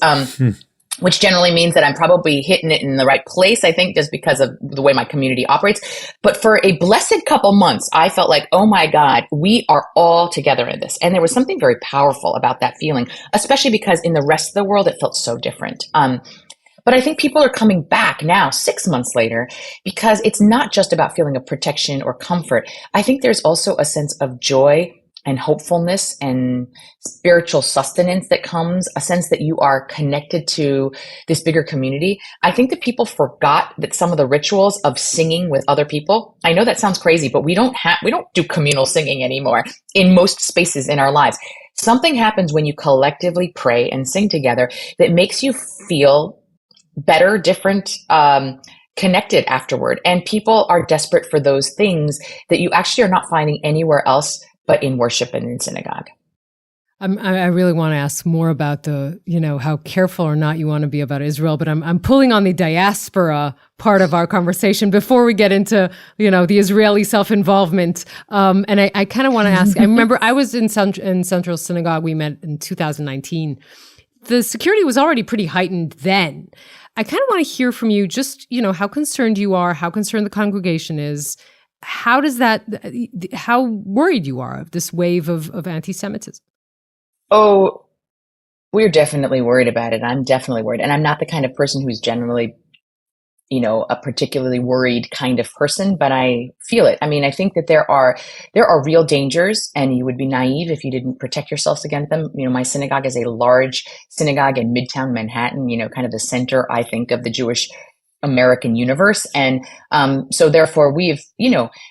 Which generally means that I'm probably hitting it in the right place, I think, just because of the way my community operates. But for a blessed couple months, I felt like, oh my God, we are all together in this. And there was something very powerful about that feeling, especially because in the rest of the world, it felt so different. But I think people are coming back now, 6 months later, because it's not just about feeling of protection or comfort. I think there's also a sense of joy and hopefulness and spiritual sustenance that comes, a sense that you are connected to this bigger community. I think that people forgot that some of the rituals of singing with other people, I know that sounds crazy, but we don't do communal singing anymore in most spaces in our lives. something happens when you collectively pray and sing together that makes you feel better, different, connected afterward. And people are desperate for those things that you actually are not finding anywhere else but in worship and in synagogue. I really want to ask more about how careful or not you want to be about Israel, but I'm pulling on the diaspora part of our conversation before we get into, the Israeli self-involvement. And I kind of want to ask, I remember I was in Central Synagogue. We met in 2019. The security was already pretty heightened then. I kind of want to hear from you just, how concerned you are, how concerned the congregation is. How worried you are of this wave of anti-Semitism? Oh, we're definitely worried about it. I'm definitely worried. And I'm not the kind of person who's generally, a particularly worried kind of person, but I feel it. I mean, I think that there are real dangers, and you would be naive if you didn't protect yourselves against them. My synagogue is a large synagogue in Midtown Manhattan, kind of the center, I think, of the Jewish American universe. And so therefore we've,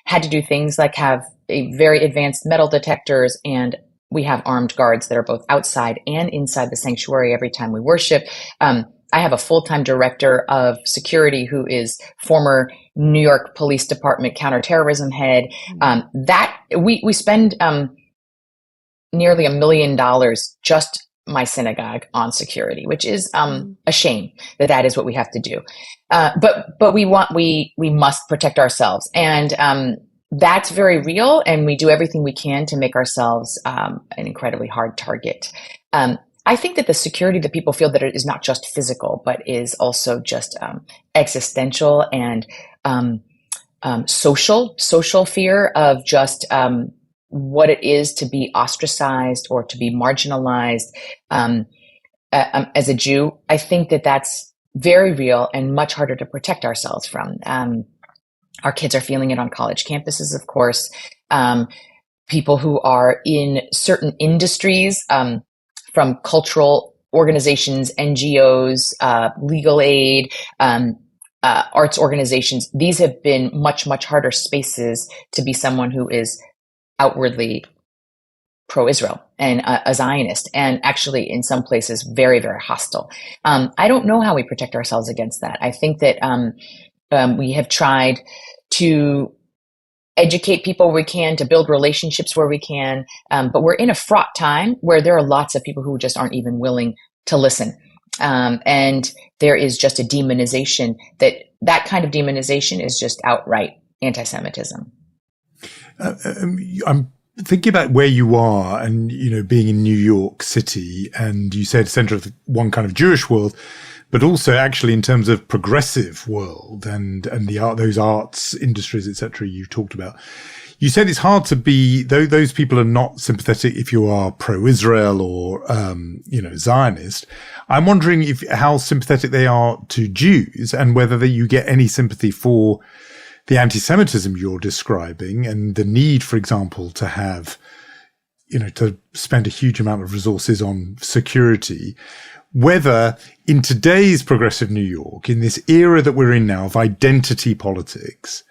had to do things like have a very advanced metal detectors, and we have armed guards that are both outside and inside the sanctuary every time we worship. I have a full-time director of security who is former New York Police Department counterterrorism head. That we spend nearly $1 million just my synagogue on security, which is a shame that is what we have to do. But we must protect ourselves, and that's very real, and we do everything we can to make ourselves an incredibly hard target. I think that the security that people feel that it is not just physical, but is also just existential and social fear of just what it is to be ostracized or to be marginalized as a Jew. I think that that's very real and much harder to protect ourselves from. Our kids are feeling it on college campuses, of course. People who are in certain industries, from cultural organizations, NGOs, legal aid, arts organizations, these have been much, much harder spaces to be someone who is outwardly pro-Israel and a Zionist, and actually in some places very, very hostile. I don't know how we protect ourselves against that. I think that we have tried to educate people where we can, to build relationships where we can, but we're in a fraught time where there are lots of people who just aren't even willing to listen. And there is just a demonization that kind of demonization is just outright anti-Semitism. I'm thinking about where you are and, being in New York City, and you said center of one kind of Jewish world, but also actually in terms of progressive world and the art, those arts industries, etc. you talked about. You said it's hard to be, though those people are not sympathetic if you are pro-Israel or, Zionist. I'm wondering how sympathetic they are to Jews, and whether you get any sympathy for the anti-Semitism you're describing, and the need, for example, to have, to spend a huge amount of resources on security, whether in today's progressive New York, in this era that we're in now of identity politics,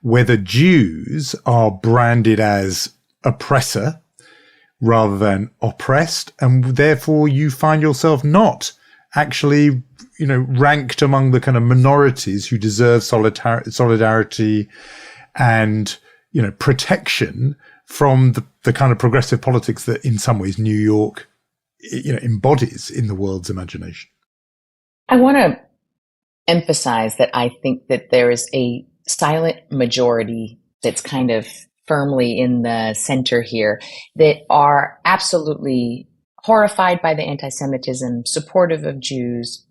whether Jews are branded as oppressor rather than oppressed, and therefore you find yourself not actually, ranked among the kind of minorities who deserve solidarity and, protection from the kind of progressive politics that in some ways New York, embodies in the world's imagination. I want to emphasize that I think that there is a silent majority that's kind of firmly in the center here that are absolutely horrified by the anti-Semitism, supportive of Jews,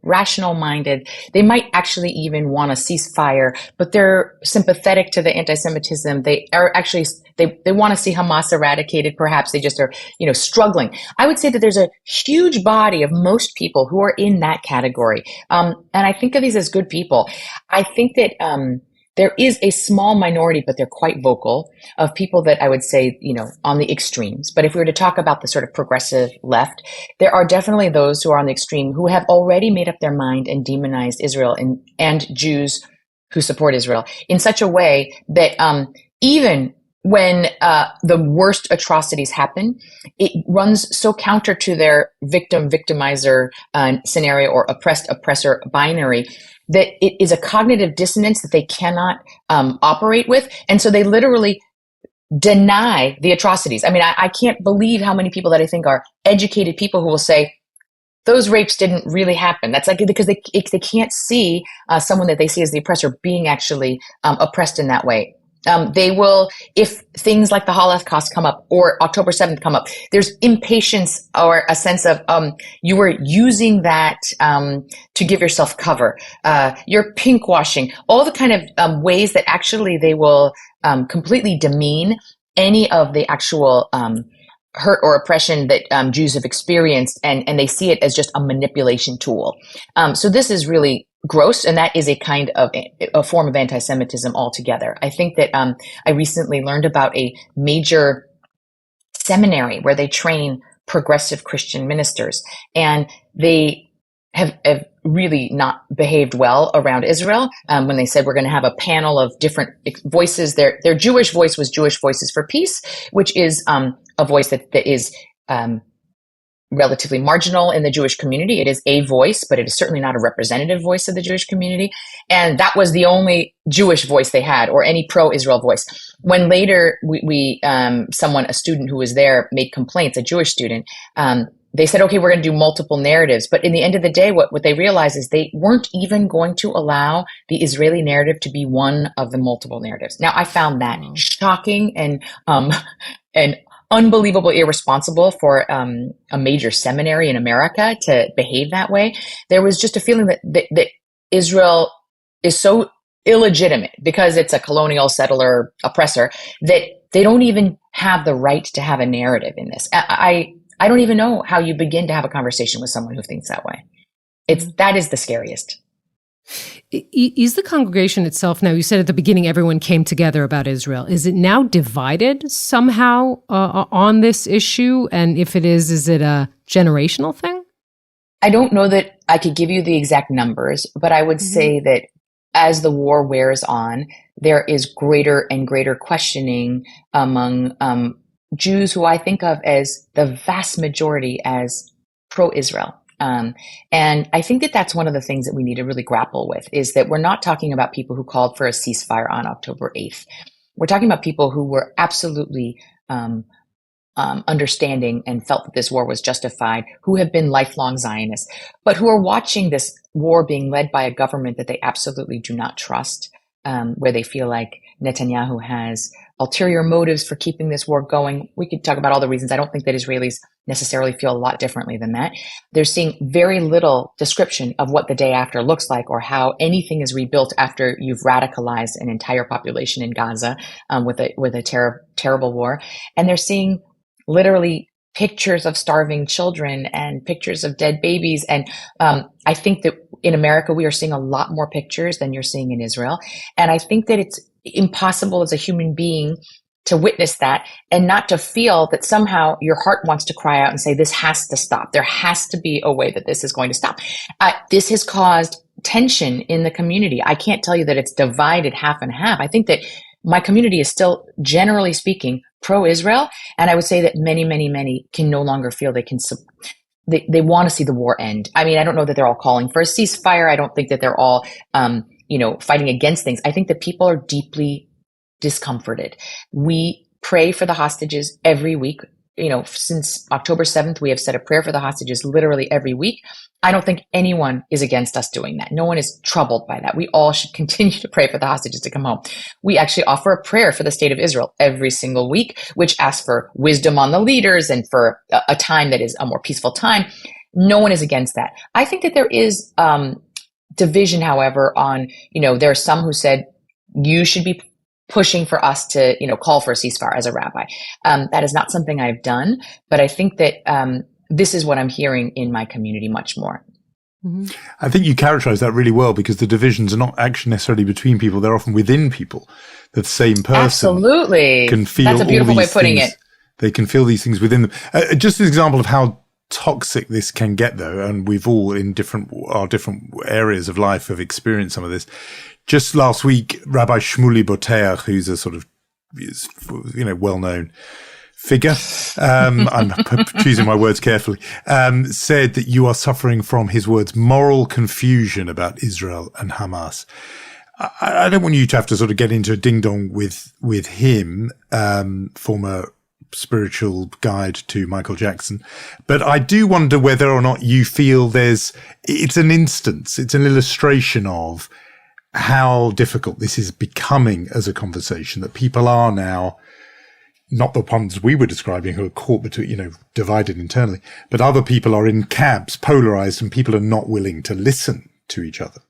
rational-minded. They might actually even want a ceasefire, but they're sympathetic to the anti-Semitism. They are actually, they want to see Hamas eradicated. Perhaps they just are, struggling. I would say that there's a huge body of most people who are in that category. And I think of these as good people. I think that, there is a small minority, but they're quite vocal, of people that I would say, on the extremes. But if we were to talk about the sort of progressive left, there are definitely those who are on the extreme who have already made up their mind and demonized Israel and Jews who support Israel in such a way that even when the worst atrocities happen, it runs so counter to their victim-victimizer scenario or oppressor binary that it is a cognitive dissonance that they cannot operate with. And so they literally deny the atrocities. I mean, I can't believe how many people that I think are educated people who will say, those rapes didn't really happen. That's like because they can't see someone that they see as the oppressor being actually oppressed in that way. They will, if things like the Holocaust come up or October 7th come up, there's impatience or a sense of you were using that to give yourself cover. You're pink washing, all the kind of ways that actually they will completely demean any of the actual hurt or oppression that Jews have experienced, and they see it as just a manipulation tool. So this is really gross, and that is a kind of a form of anti-Semitism altogether. I think that I recently learned about a major seminary where they train progressive Christian ministers, and they have really not behaved well around Israel. When they said we're going to have a panel of different voices, their Jewish voice was Jewish Voices for Peace, which is a voice that is relatively marginal in the Jewish community. It is a voice, but it is certainly not a representative voice of the Jewish community. And that was the only Jewish voice they had, or any pro-Israel voice. When later a student who was there made complaints, a Jewish student, they said, okay, we're going to do multiple narratives. But in the end of the day, what they realized is they weren't even going to allow the Israeli narrative to be one of the multiple narratives. Now, I found that shocking and unbelievably irresponsible for a major seminary in America to behave that way. There was just a feeling that Israel is so illegitimate because it's a colonial settler oppressor that they don't even have the right to have a narrative in this. I don't even know how you begin to have a conversation with someone who thinks that way. That is the scariest. Is the congregation itself now, you said at the beginning everyone came together about Israel. Is it now divided somehow on this issue? And if it is it a generational thing? I don't know that I could give you the exact numbers, but I would say that as the war wears on, there is greater and greater questioning among Jews who I think of as the vast majority as pro-Israel. And I think that that's one of the things that we need to really grapple with, is that we're not talking about people who called for a ceasefire on October 8th. We're talking about people who were absolutely understanding and felt that this war was justified, who have been lifelong Zionists, but who are watching this war being led by a government that they absolutely do not trust, where they feel like Netanyahu has ulterior motives for keeping this war going. We could talk about all the reasons. I don't think that Israelis necessarily feel a lot differently than that. They're seeing very little description of what the day after looks like, or how anything is rebuilt after you've radicalized an entire population in Gaza with a terrible war. And they're seeing literally pictures of starving children and pictures of dead babies. And I think that in America, we are seeing a lot more pictures than you're seeing in Israel. And I think that it's impossible as a human being to witness that and not to feel that somehow your heart wants to cry out and say, this has to stop. There has to be a way that this is going to stop. This has caused tension in the community. I can't tell you that it's divided half and half. I think that my community is still, generally speaking, pro-Israel. And I would say that many, many, many can no longer feel they can they want to see the war end. I mean, I don't know that they're all calling for a ceasefire. I don't think that they're all, fighting against things. I think that people are deeply discomforted. We pray for the hostages every week. Since October 7th, we have said a prayer for the hostages literally every week. I don't think anyone is against us doing that. No one is troubled by that. We all should continue to pray for the hostages to come home. We actually offer a prayer for the state of Israel every single week, which asks for wisdom on the leaders and for a time that is a more peaceful time. No one is against that. I think that there is division, however, on, there are some who said you should be pushing for us to, call for a ceasefire as a rabbi. That is not something I've done, but I think that this is what I'm hearing in my community much more. Mm-hmm. I think you characterize that really well, because the divisions are not actually necessarily between people. They're often within people. The same person absolutely can feel That's a beautiful all way these of putting things. it. They can feel these things within them. Just an example of how toxic this can get, though, and we've all in our different areas of life have experienced some of this. Just last week, Rabbi Shmuley Boteach, who's a sort of is, well-known figure, I'm choosing my words carefully, said that you are suffering from, his words, moral confusion about Israel and Hamas. I don't want you to have to sort of get into a ding-dong with him, former spiritual guide to Michael Jackson, but I do wonder whether or not you feel it's an illustration of how difficult this is becoming as a conversation, that people are now, not the ones we were describing who are caught between, divided internally, but other people are in camps, polarized, and people are not willing to listen to each other.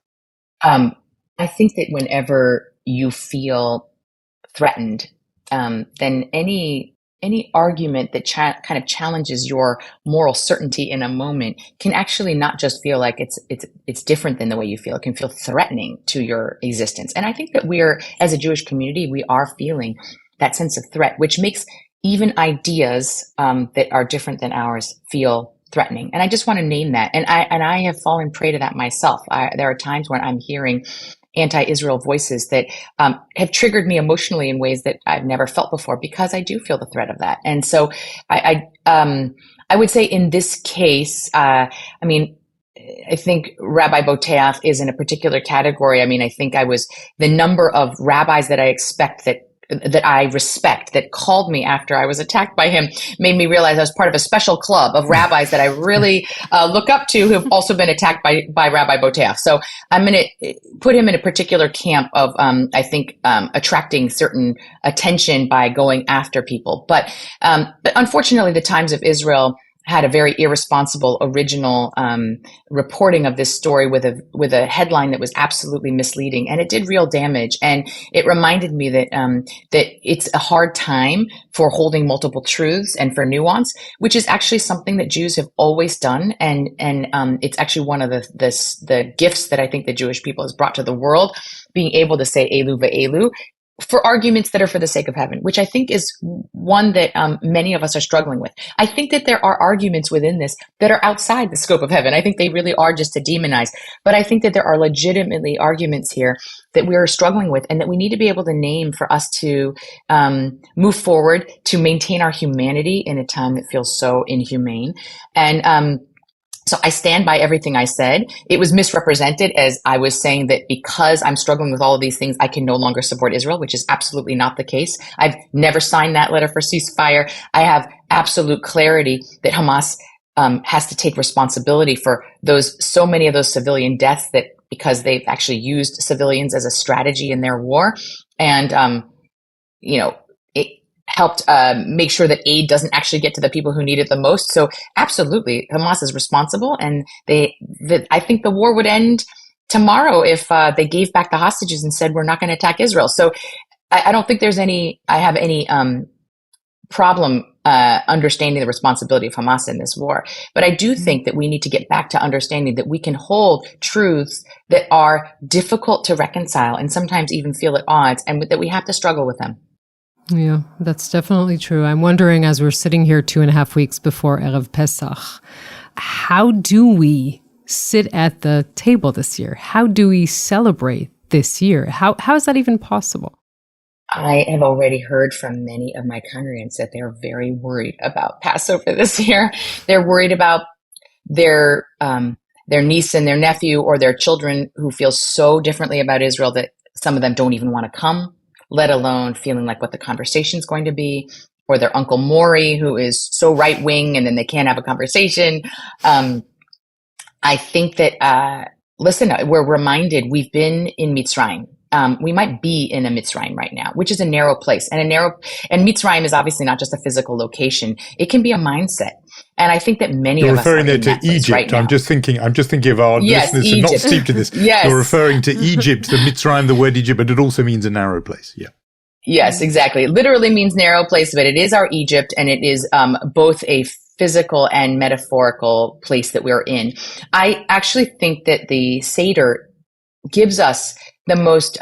I think that whenever you feel threatened, then any argument that kind of challenges your moral certainty in a moment can actually not just feel like it's different than the way you feel. It can feel threatening to your existence. And I think that as a Jewish community, we are feeling that sense of threat, which makes even ideas that are different than ours feel threatening. And I just want to name that. And I have fallen prey to that myself. There are times when I'm hearing anti-Israel voices that have triggered me emotionally in ways that I've never felt before, because I do feel the threat of that. And so I would say in this case, I think Rabbi Boteach is in a particular category. I think the number of rabbis that I respect that called me after I was attacked by him made me realize I was part of a special club of rabbis that I really look up to, who have also been attacked by Rabbi Boteach. So I'm going to put him in a particular camp of, attracting certain attention by going after people. But unfortunately, the Times of Israel had a very irresponsible original reporting of this story with a headline that was absolutely misleading, and it did real damage. And it reminded me that it's a hard time for holding multiple truths and for nuance, which is actually something that Jews have always done, and it's actually one of the gifts that I think the Jewish people has brought to the world, being able to say elu ve'elu for arguments that are for the sake of heaven, which I think is one that many of us are struggling with. I think that there are arguments within this that are outside the scope of heaven. I think they really are just to demonize. But I think that there are legitimately arguments here that we are struggling with, and that we need to be able to name for us to move forward, to maintain our humanity in a time that feels so inhumane. And so I stand by everything I said. It was misrepresented as I was saying that because I'm struggling with all of these things, I can no longer support Israel, which is absolutely not the case. I've never signed that letter for ceasefire. I have absolute clarity that Hamas has to take responsibility for so many of those civilian deaths, that because they've actually used civilians as a strategy in their war. And, it helped make sure that aid doesn't actually get to the people who need it the most. So absolutely, Hamas is responsible, and I think the war would end tomorrow if they gave back the hostages and said, we're not going to attack Israel. So I don't think I have any problem understanding the responsibility of Hamas in this war. But I do think that we need to get back to understanding that we can hold truths that are difficult to reconcile and sometimes even feel at odds, and that we have to struggle with them. Yeah, that's definitely true. I'm wondering, as we're sitting here 2.5 weeks before Erev Pesach, how do we sit at the table this year? How do we celebrate this year? How is that even possible? I have already heard from many of my congregants that they're very worried about Passover this year. They're worried about their niece and their nephew, or their children who feel so differently about Israel that some of them don't even want to come, let alone feeling like what the conversation is going to be, or their Uncle Maury, who is so right-wing and then they can't have a conversation. I think that, we're reminded we've been in Mitzrayim. We might be in a Mitzrayim right now, which is a narrow place. And Mitzrayim is obviously not just a physical location. It can be a mindset. And I think that many of us are in that place. You're referring there to Egypt. Right, I'm just thinking of our listeners who are not steeped in this. Yes. You're referring to Egypt, the Mitzrayim, the word Egypt, but it also means a narrow place. Yeah. Yes, exactly. It literally means narrow place, but it is our Egypt, and it is both a physical and metaphorical place that we're in. I actually think that the Seder gives us the most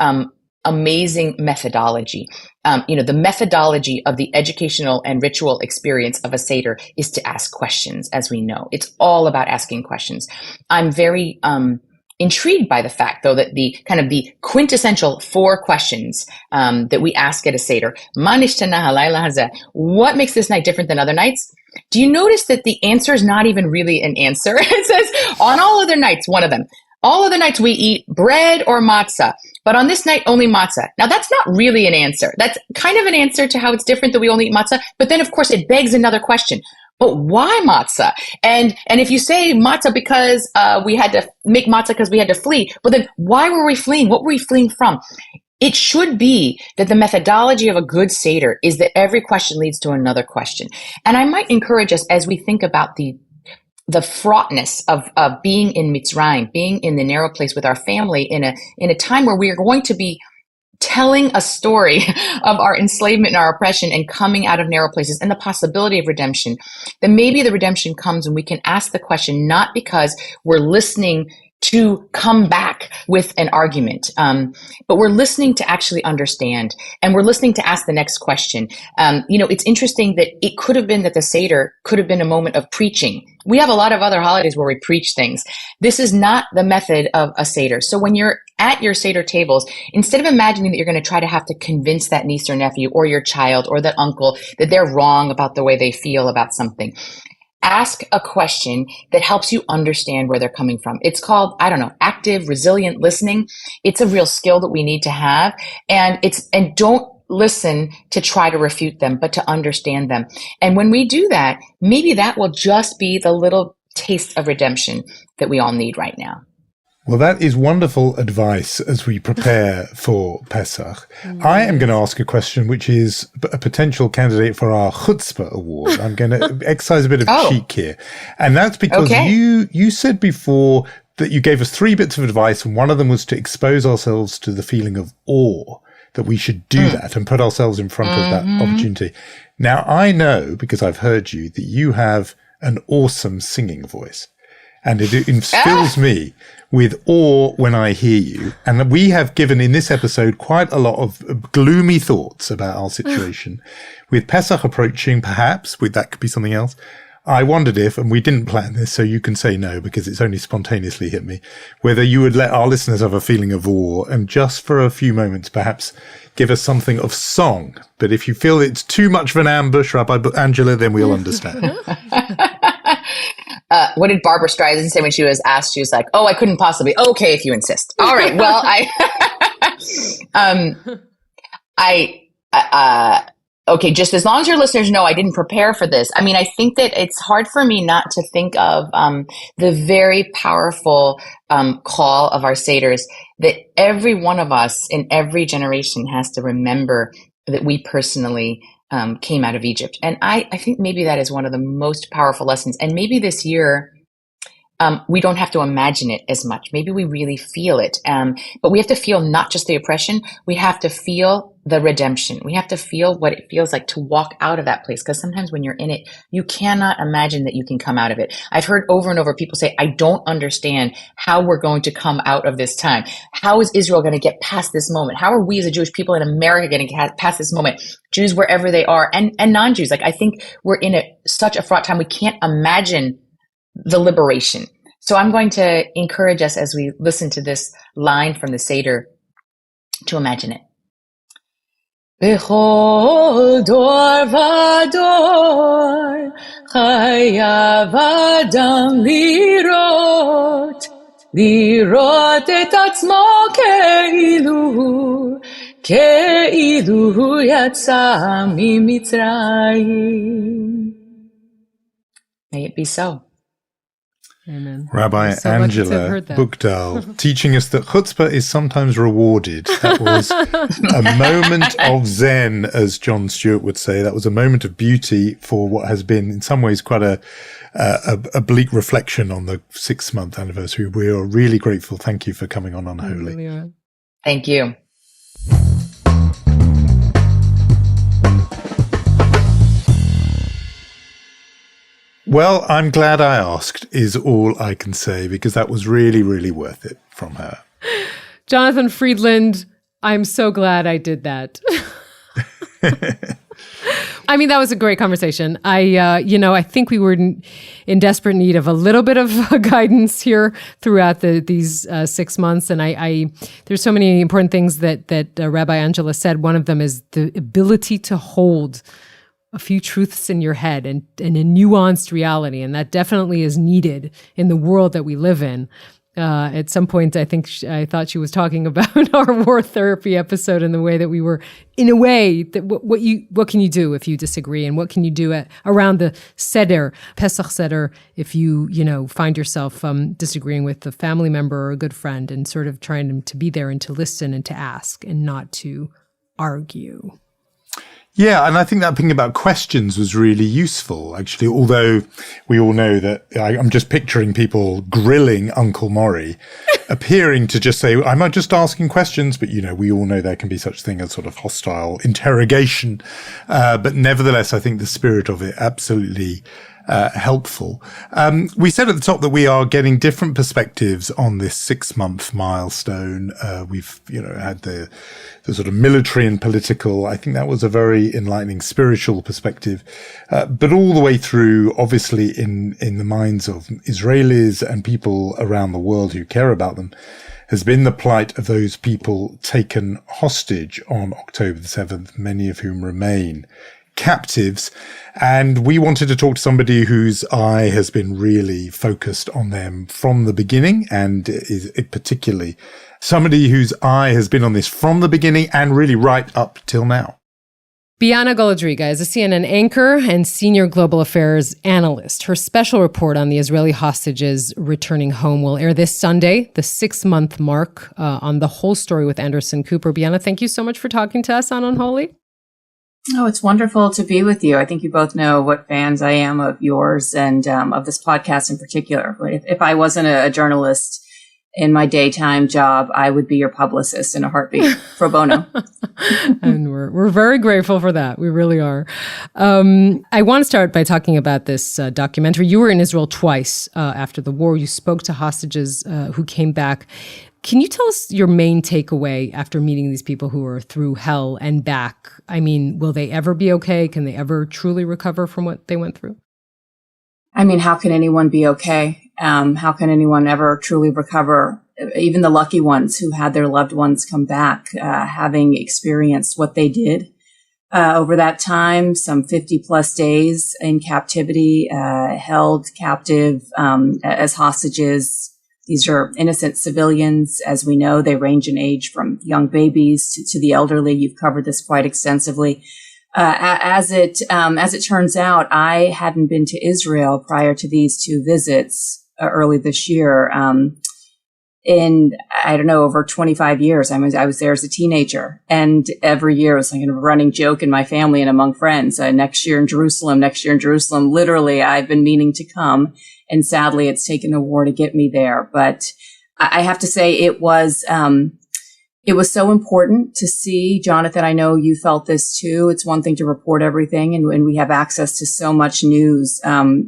amazing methodology. The methodology of the educational and ritual experience of a Seder is to ask questions, as we know. It's all about asking questions. I'm very intrigued by the fact, though, that the kind of the quintessential 4 questions that we ask at a Seder, Ma nishtana halayla hazeh, what makes this night different than other nights? Do you notice that the answer is not even really an answer? It says, on all other nights, one of them. All other nights we eat bread or matzah, but on this night only matzah. Now that's not really an answer. That's kind of an answer to how it's different that we only eat matzah, but then of course it begs another question. But why matzah? And if you say matzah because we had to make matzah because we had to flee, but then why were we fleeing? What were we fleeing from? It should be that the methodology of a good Seder is that every question leads to another question. And I might encourage us as we think about the fraughtness of being in Mitzrayim, being in the narrow place with our family in a time where we are going to be telling a story of our enslavement and our oppression and coming out of narrow places and the possibility of redemption, then maybe the redemption comes when we can ask the question, not because we're listening to come back with an argument, but we're listening to actually understand, and we're listening to ask the next question. It's interesting that it could have been that the Seder could have been a moment of preaching. We have a lot of other holidays where we preach things. This is not the method of a Seder. So when you're at your Seder tables, instead of imagining that you're going to try to have to convince that niece or nephew or your child or that uncle that they're wrong about the way they feel about something, ask a question that helps you understand where they're coming from. It's called, active, resilient listening. It's a real skill that we need to have. And don't listen to try to refute them, but to understand them. And when we do that, maybe that will just be the little taste of redemption that we all need right now. Well, that is wonderful advice as we prepare for Pesach. I am going to ask a question which is a potential candidate for our Chutzpah Award. I'm going to exercise a bit of cheek here. And that's because you said before that you gave us 3 bits of advice, and one of them was to expose ourselves to the feeling of awe, that we should do that and put ourselves in front of that opportunity. Now, I know, because I've heard you, that you have an awesome singing voice. And it fills me with awe when I hear you. And we have given in this episode quite a lot of gloomy thoughts about our situation. With Pesach approaching, perhaps, that could be something else. I wondered if, and we didn't plan this, so you can say no because it's only spontaneously hit me, whether you would let our listeners have a feeling of awe and just for a few moments perhaps give us something of song. But if you feel it's too much of an ambush, Rabbi Angela, then we'll understand. What did Barbara Streisand say when she was asked? She was like, "Oh, I couldn't possibly." Okay, if you insist. All right. Well, okay. Just as long as your listeners know, I didn't prepare for this. I mean, I think that it's hard for me not to think of the very powerful call of our Seders that every one of us in every generation has to remember that we personally came out of Egypt. And I think maybe that is one of the most powerful lessons. And maybe this year, we don't have to imagine it as much. Maybe we really feel it. But we have to feel not just the oppression. We have to feel the redemption. We have to feel what it feels like to walk out of that place. Because sometimes when you're in it, you cannot imagine that you can come out of it. I've heard over and over people say, I don't understand how we're going to come out of this time. How is Israel going to get past this moment? How are we as a Jewish people in America going to get past this moment? Jews wherever they are and non-Jews. Like, I think we're in such a fraught time. We can't imagine the liberation. So I'm going to encourage us as we listen to this line from the Seder to imagine it. Bechol dor vador chayav adam lirot et atzmo keilu yatsa mimitzrayim. May it be so. Amen. Rabbi Angela Buchdal teaching us that chutzpah is sometimes rewarded. That was a moment of zen, as John Stewart would say. That was a moment of beauty for what has been in some ways quite a bleak reflection on the 6-month anniversary. We are really grateful. Thank you for coming on Unholy. Really Thank you. Well, I'm glad I asked is all I can say, because that was really, really worth it from her. Jonathan Friedland, I'm so glad I did that. I mean, that was a great conversation. I think we were in desperate need of a little bit of guidance here throughout these 6 months. And there's so many important things that Rabbi Angela said. One of them is the ability to hold a few truths in your head and a nuanced reality. And that definitely is needed in the world that we live in. At some point, I thought she was talking about our war therapy episode and the way that we were, in a way, that what can you do if you disagree, and what can you do around the Seder, Pesach Seder, if you find yourself disagreeing with a family member or a good friend, and sort of trying to be there and to listen and to ask and not to argue. Yeah, and I think that thing about questions was really useful, actually, although we all know that I'm just picturing people grilling Uncle Maury, appearing to just say, I'm not just asking questions, but, we all know there can be such thing as sort of hostile interrogation. But nevertheless, I think the spirit of it absolutely helpful. We said at the top that we are getting different perspectives on this 6-month milestone. We've, had the sort of military and political. I think that was a very enlightening spiritual perspective. But all the way through, obviously in the minds of Israelis and people around the world who care about them, has been the plight of those people taken hostage on October the 7th, many of whom remain captives. And we wanted to talk to somebody whose eye has been really focused on them from the beginning, and is particularly somebody whose eye has been on this from the beginning and really right up till now. Bianna Golodryga is a CNN anchor and senior global affairs analyst. Her special report on the Israeli hostages returning home will air this Sunday, the 6-month mark on The Whole Story with Anderson Cooper. Bianna, thank you so much for talking to us on Unholy. Oh, it's wonderful to be with you. I think you both know what fans I am of yours and of this podcast in particular. If I wasn't a journalist in my daytime job, I would be your publicist in a heartbeat, pro bono. And we're very grateful for that. We really are. I want to start by talking about this documentary. You were in Israel twice after the war. You spoke to hostages who came back. Can you tell us your main takeaway after meeting these people who are through hell and back? I mean, will they ever be okay? Can they ever truly recover from what they went through? I mean, how can anyone be okay? How can anyone ever truly recover? Even the lucky ones who had their loved ones come back, having experienced what they did over that time, some 50 plus days in captivity, held captive as hostages. These are innocent civilians. As we know, they range in age from young babies to the elderly. You've covered this quite extensively. As it turns out, I hadn't been to Israel prior to these two visits early this year. In, over 25 years. I was there as a teenager, and every year it was like a running joke in my family and among friends. Next year in Jerusalem. Literally, I've been meaning to come. And sadly, it's taken the war to get me there. But I have to say it was so important to see, Jonathan, I know you felt this too. It's one thing to report everything, and we have access to so much news,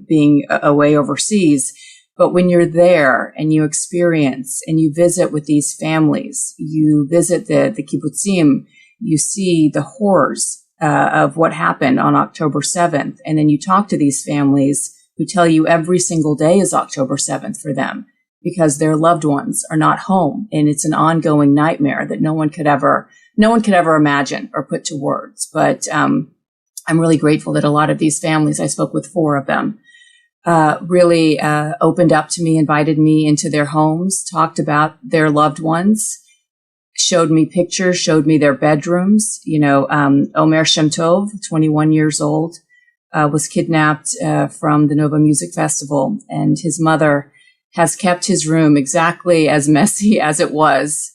being away overseas. But when you're there and you experience and you visit with these families, you visit the kibbutzim, you see the horrors of what happened on October 7th. And then you talk to these families who tell you every single day is October 7th for them because their loved ones are not home. And it's an ongoing nightmare that no one could ever imagine or put to words. But I'm really grateful that a lot of these families, I spoke with 4 of them, really opened up to me, invited me into their homes, talked about their loved ones, showed me pictures, showed me their bedrooms. Omer Shem Tov, 21 years old, was kidnapped from the Nova Music Festival, and his mother has kept his room exactly as messy as it was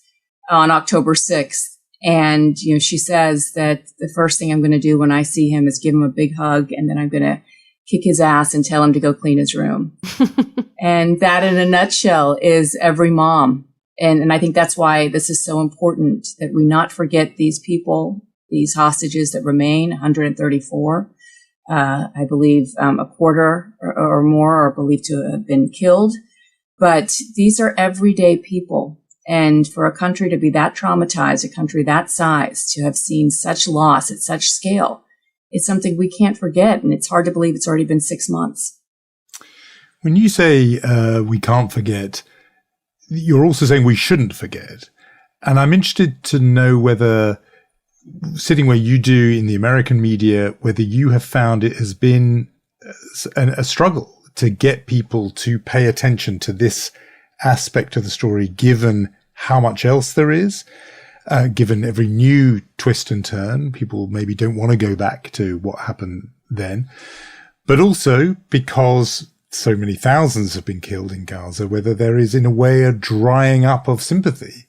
on October 6th. And, she says that the first thing I'm going to do when I see him is give him a big hug, and then I'm going to kick his ass and tell him to go clean his room. And that in a nutshell is every mom. And I think that's why this is so important, that we not forget these people, these hostages that remain, 134. I believe a quarter or more are believed to have been killed. But these are everyday people. And for a country to be that traumatized, a country that size, to have seen such loss at such scale, it's something we can't forget. And it's hard to believe it's already been 6 months. When you say we can't forget, you're also saying we shouldn't forget. And I'm interested to know whether, sitting where you do in the American media, whether you have found it has been a struggle to get people to pay attention to this aspect of the story, given how much else there is, given every new twist and turn. People maybe don't want to go back to what happened then, but also because so many thousands have been killed in Gaza, whether there is in a way a drying up of sympathy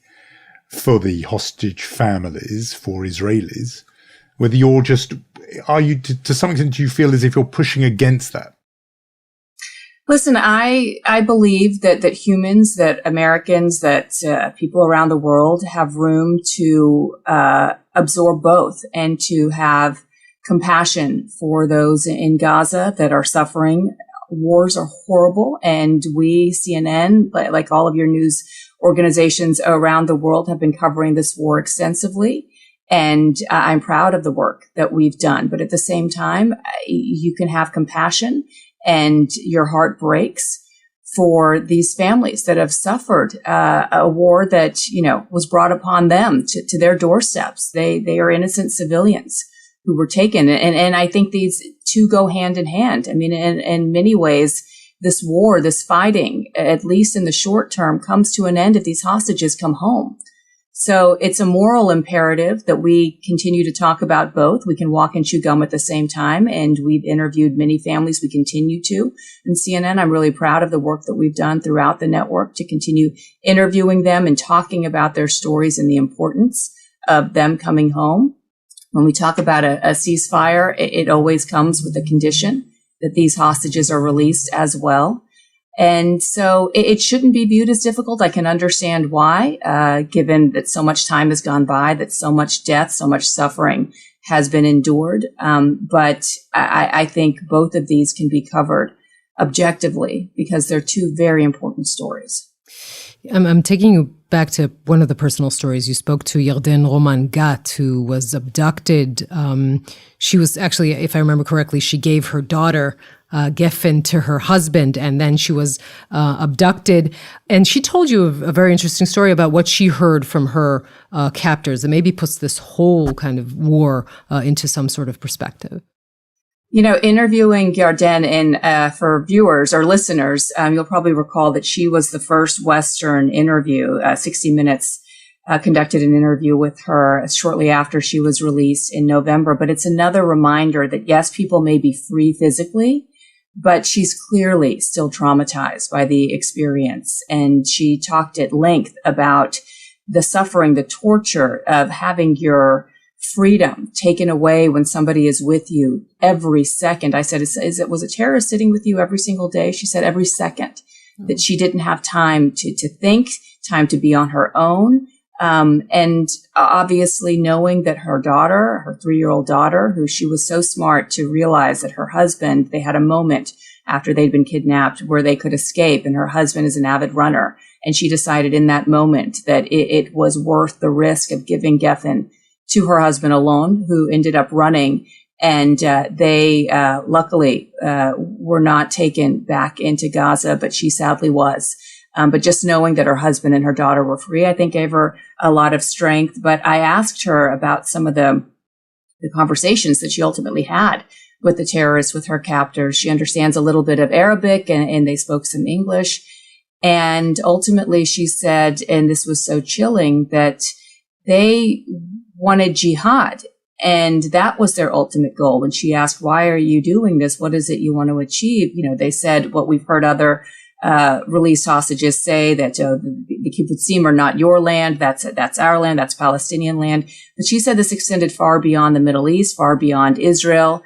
for the hostage families, for Israelis, whether you're just, are you, to some extent, do you feel as if you're pushing against that? Listen, I believe that humans, that Americans, that people around the world have room to absorb both and to have compassion for those in Gaza that are suffering. Wars are horrible, and we, CNN, like all of your news organizations around the world, have been covering this war extensively. And I'm proud of the work that we've done. But at the same time, you can have compassion, and your heart breaks for these families that have suffered a war that, was brought upon them to their doorsteps. They are innocent civilians who were taken. And I think these two go hand in hand. I mean, in many ways, this war, this fighting, at least in the short term, comes to an end if these hostages come home. So it's a moral imperative that we continue to talk about both. We can walk and chew gum at the same time. And we've interviewed many families. We continue to. And CNN, I'm really proud of the work that we've done throughout the network to continue interviewing them and talking about their stories and the importance of them coming home. When we talk about a ceasefire, it always comes with a condition that these hostages are released as well. And so it shouldn't be viewed as difficult. I can understand why, given that so much time has gone by, that so much death, so much suffering has been endured. But I think both of these can be covered objectively because they're two very important stories. I'm taking you back to one of the personal stories. You spoke to Yarden Roman Gat, who was abducted. She was actually, if I remember correctly, she gave her daughter Geffen to her husband, and then she was abducted. And she told you a very interesting story about what she heard from her captors, and maybe puts this whole kind of war into some sort of perspective. Interviewing Yarden, and for viewers or listeners, you'll probably recall that she was the first Western interview. 60 Minutes conducted an interview with her shortly after she was released in November. But it's another reminder that, yes, people may be free physically, but she's clearly still traumatized by the experience. And she talked at length about the suffering, the torture of having your freedom taken away when somebody is with you every second. I said, was a terrorist sitting with you every single day? She said every second, that she didn't have time to think, time to be on her own. And obviously knowing that her daughter, her 3-year-old daughter, who she was so smart to realize that her husband, they had a moment after they'd been kidnapped where they could escape, and her husband is an avid runner. And she decided in that moment that it was worth the risk of giving Geffen to her husband alone, who ended up running. And they luckily were not taken back into Gaza, but she sadly was. But just knowing that her husband and her daughter were free, I think gave her a lot of strength. But I asked her about some of the conversations that she ultimately had with the terrorists, with her captors. She understands a little bit of Arabic, and they spoke some English. And ultimately she said, and this was so chilling, that they wanted jihad. And that was their ultimate goal. When she asked, why are you doing this? What is it you want to achieve? They said what we've heard other released hostages say, that the kibbutzim are not your land. That's our land. That's Palestinian land. But she said this extended far beyond the Middle East, far beyond Israel,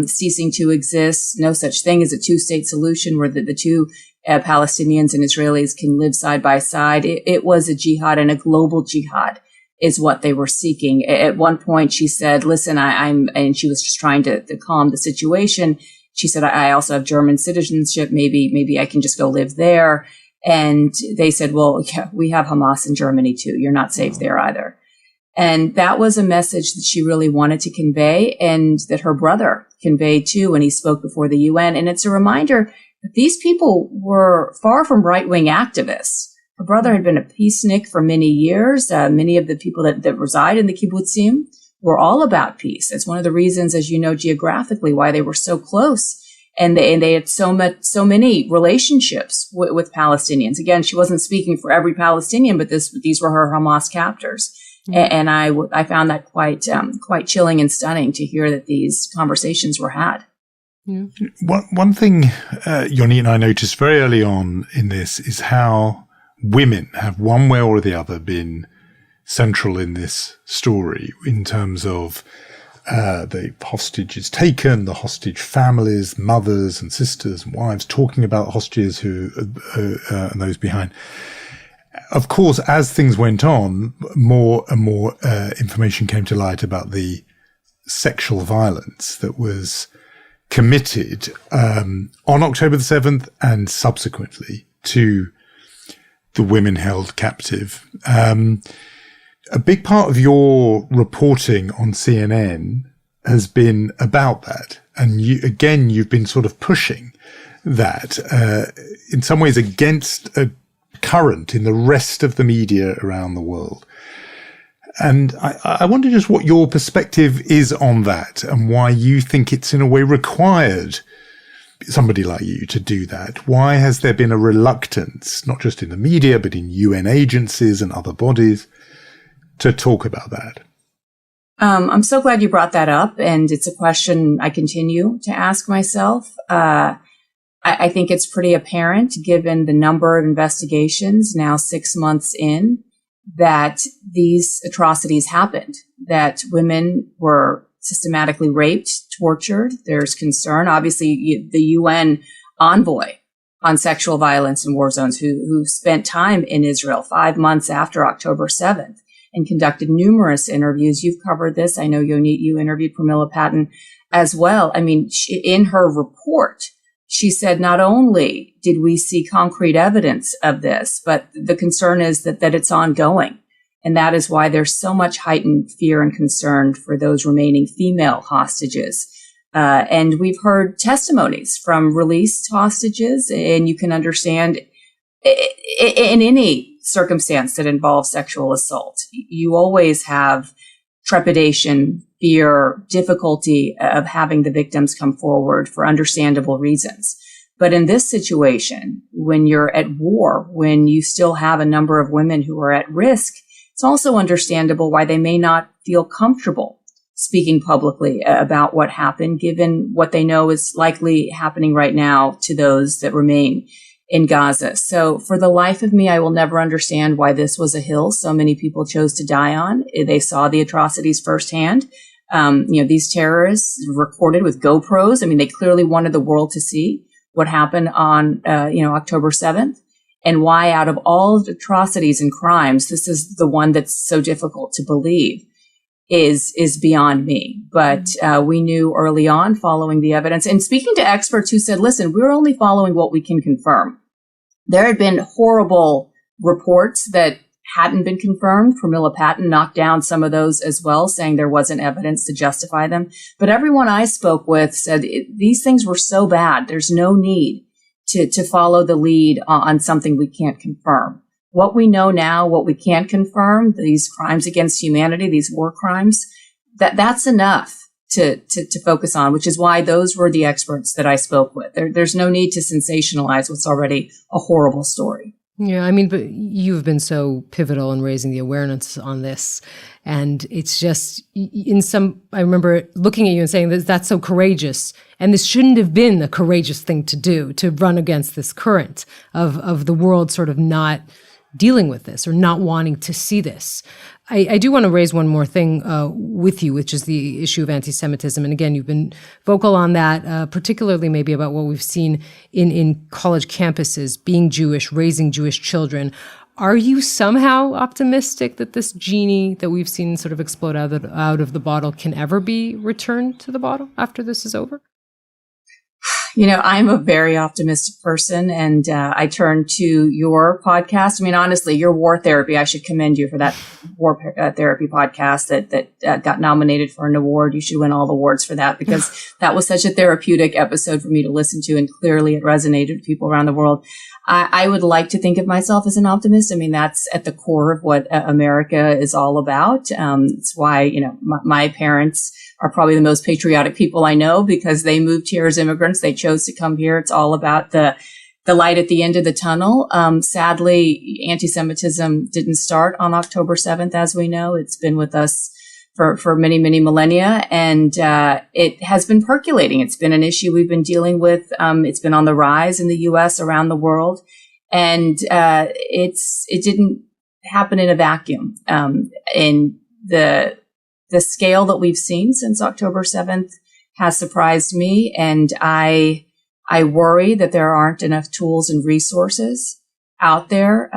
ceasing to exist. No such thing as a two-state solution where the two Palestinians and Israelis can live side by side. It was a jihad, and a global jihad is what they were seeking. At one point, she said, listen, and she was just trying to calm the situation. She said, I also have German citizenship. Maybe I can just go live there. And they said, well, yeah, we have Hamas in Germany too. You're not safe there either. And that was a message that she really wanted to convey and that her brother conveyed too when he spoke before the UN. And it's a reminder that these people were far from right-wing activists. Her brother had been a peacenik for many years. Many of the people that reside in the kibbutzim were all about peace. It's one of the reasons, as you know, geographically, why they were so close. And they had so many relationships with Palestinians. Again, she wasn't speaking for every Palestinian, but these were her Hamas captors. Mm-hmm. And I found that quite chilling and stunning to hear that these conversations were had. Yeah. One thing, Yonit and I noticed very early on in this is how women have one way or the other been central in this story in terms of the hostages taken, the hostage families, mothers and sisters and wives talking about hostages who and those behind. Of course, as things went on, more and more information came to light about the sexual violence that was committed on October the 7th and subsequently to the women held captive. A big part of your reporting on CNN has been about that. And you've been sort of pushing that in some ways against a current in the rest of the media around the world. And I wonder just what your perspective is on that and why you think it's in a way required somebody like you to do that. Why has there been a reluctance, not just in the media, but in UN agencies and other bodies, to talk about that? I'm so glad you brought that up, and it's a question I continue to ask myself. I think it's pretty apparent, given the number of investigations now 6 months in, that these atrocities happened, that women were systematically raped, tortured. There's concern. Obviously, the UN envoy on sexual violence in war zones who spent time in Israel 5 months after October 7th and conducted numerous interviews. You've covered this. I know, Yonit, you interviewed Pramila Patten as well. I mean, in her report, she said not only did we see concrete evidence of this, but the concern is that it's ongoing. And that is why there's so much heightened fear and concern for those remaining female hostages. And we've heard testimonies from released hostages, and you can understand in any circumstance that involves sexual assault, you always have trepidation, fear, difficulty of having the victims come forward for understandable reasons. But in this situation, when you're at war, when you still have a number of women who are at risk, it's also understandable why they may not feel comfortable speaking publicly about what happened, given what they know is likely happening right now to those that remain in Gaza. So for the life of me, I will never understand why this was a hill so many people chose to die on. They saw the atrocities firsthand. These terrorists recorded with GoPros. I mean, they clearly wanted the world to see what happened on, October 7th, and why out of all the atrocities and crimes, this is the one that's so difficult to believe is beyond me. But we knew early on, following the evidence and speaking to experts who said, listen, we're only following what we can confirm. There had been horrible reports that hadn't been confirmed. Pramila Patten knocked down some of those as well, saying there wasn't evidence to justify them. But everyone I spoke with said these things were so bad, there's no need to follow the lead on something we can't confirm. What we know now, what we can't confirm, these crimes against humanity, these war crimes, that's enough to focus on, which is why those were the experts that I spoke with. There's no need to sensationalize what's already a horrible story. Yeah, I mean, but you've been so pivotal in raising the awareness on this. And it's just, I remember looking at you and saying that's so courageous. And this shouldn't have been a courageous thing to do, to run against this current of the world sort of not dealing with this or not wanting to see this. I do want to raise one more thing with you, which is the issue of anti-Semitism. And again, you've been vocal on that, particularly maybe about what we've seen in college campuses, being Jewish, raising Jewish children. Are you somehow optimistic that this genie that we've seen sort of explode out of the bottle can ever be returned to the bottle after this is over? I'm a very optimistic person, and I turn to your podcast. I mean, honestly, your war therapy, I should commend you for that war therapy podcast that got nominated for an award. You should win all the awards for that, because that was such a therapeutic episode for me to listen to, and clearly it resonated with people around the world. I would like to think of myself as an optimist. I mean, that's at the core of what America is all about. It's why, my parents are probably the most patriotic people I know, because they moved here as immigrants. They chose to come here. It's all about the light at the end of the tunnel. Sadly, anti-Semitism didn't start on October 7th, as we know. It's been with us for many, many millennia, and it has been percolating. It's been an issue we've been dealing with. It's been on the rise in the U.S., around the world, and it didn't happen in a vacuum. And the scale that we've seen since October 7th has surprised me, and I worry that there aren't enough tools and resources out there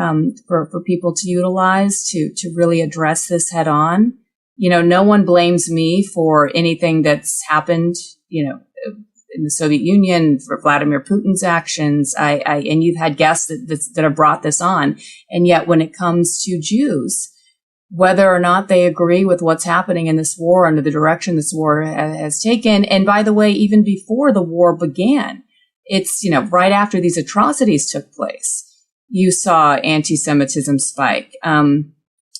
for people to utilize to really address this head on. No one blames me for anything that's happened, in the Soviet Union, for Vladimir Putin's actions. And you've had guests that have brought this on. And yet when it comes to Jews, whether or not they agree with what's happening in this war under the direction this war has taken. And by the way, even before the war began, it's, right after these atrocities took place, you saw anti-Semitism spike.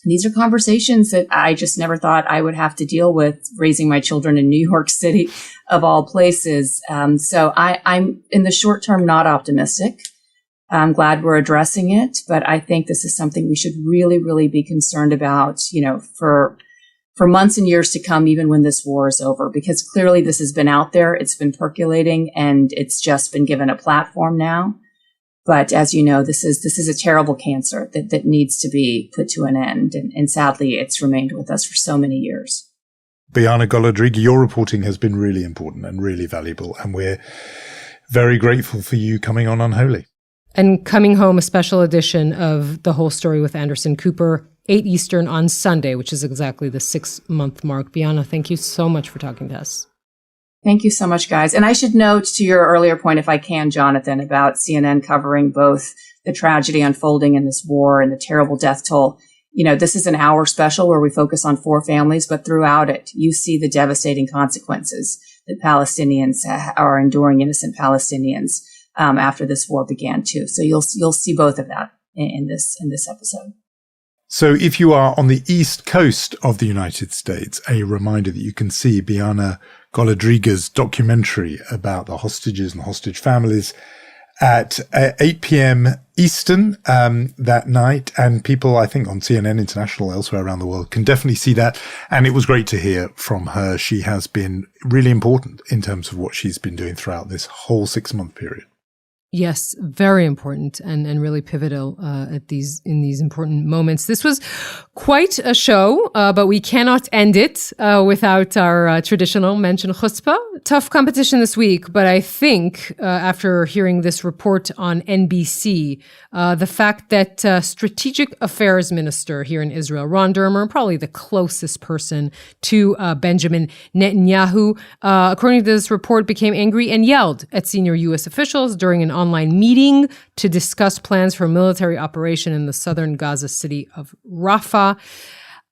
These are conversations that I just never thought I would have to deal with, raising my children in New York City, of all places. So I'm in the short term not optimistic. I'm glad we're addressing it, but I think this is something we should really, really be concerned about, for months and years to come, even when this war is over, because clearly this has been out there, it's been percolating, and it's just been given a platform now. But as you know, this is a terrible cancer that needs to be put to an end. And sadly, it's remained with us for so many years. Bianna Golodryga, your reporting has been really important and really valuable. And we're very grateful for you coming on Unholy. And coming home, a special edition of The Whole Story with Anderson Cooper, 8 Eastern on Sunday, which is exactly the 6-month mark. Bianna, thank you so much for talking to us. Thank you so much, guys. And I should note, to your earlier point, if I can, Jonathan, about CNN covering both the tragedy unfolding in this war and the terrible death toll. This is an hour special where we focus on 4 families, but throughout it, you see the devastating consequences that Palestinians are enduring, innocent Palestinians, after this war began too. So you'll see both of that in this episode. So if you are on the east coast of the United States, a reminder that you can see Bianna Golodryga's documentary about the hostages and the hostage families at 8 p.m. Eastern that night. And people, I think, on CNN International, elsewhere around the world, can definitely see that. And it was great to hear from her. She has been really important in terms of what she's been doing throughout this whole 6-month period. Yes, very important and really pivotal in these important moments. This was quite a show, but we cannot end it without our traditional mention chutzpah. Tough competition this week, but I think after hearing this report on NBC, the fact that Strategic Affairs Minister here in Israel, Ron Dermer, probably the closest person to Benjamin Netanyahu, according to this report, became angry and yelled at senior U.S. officials during an online meeting to discuss plans for a military operation in the southern Gaza city of Rafah.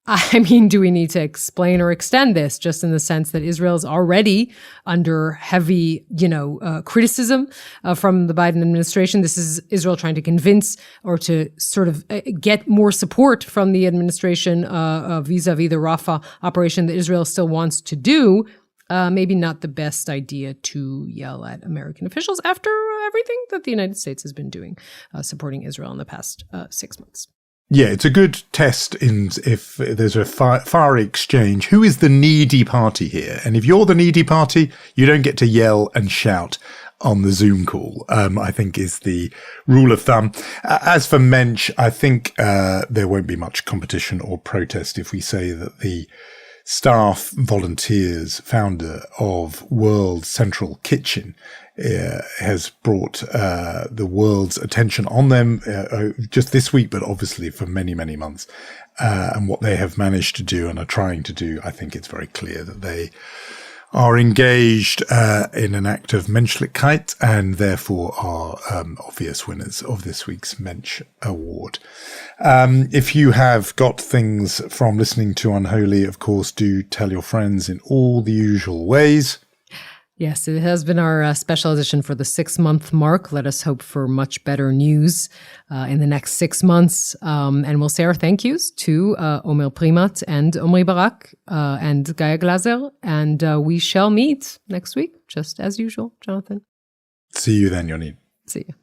I mean, do we need to explain or extend this, just in the sense that Israel is already under heavy, criticism from the Biden administration? This is Israel trying to convince or to sort of get more support from the administration vis-a-vis the Rafah operation that Israel still wants to do. Maybe not the best idea to yell at American officials after everything that the United States has been doing, supporting Israel in the past 6 months. Yeah, it's a good test if there's a fiery exchange. Who is the needy party here? And if you're the needy party, you don't get to yell and shout on the Zoom call, I think is the rule of thumb. As for Mensch, I think there won't be much competition or protest if we say that the staff volunteers founder of World Central Kitchen has brought the world's attention on them just this week, but obviously for many, many months. And what they have managed to do and are trying to do, I think it's very clear that they are engaged in an act of Menschlichkeit and therefore are obvious winners of this week's Mensch Award. If you have got things from listening to Unholy, of course, do tell your friends in all the usual ways. Yes, it has been our special edition for the 6-month mark. Let us hope for much better news in the next 6 months. And we'll say our thank yous to Omer Primat and Omri Barak and Gaia Glaser. And we shall meet next week, just as usual, Jonathan. See you then, Yonit. See you.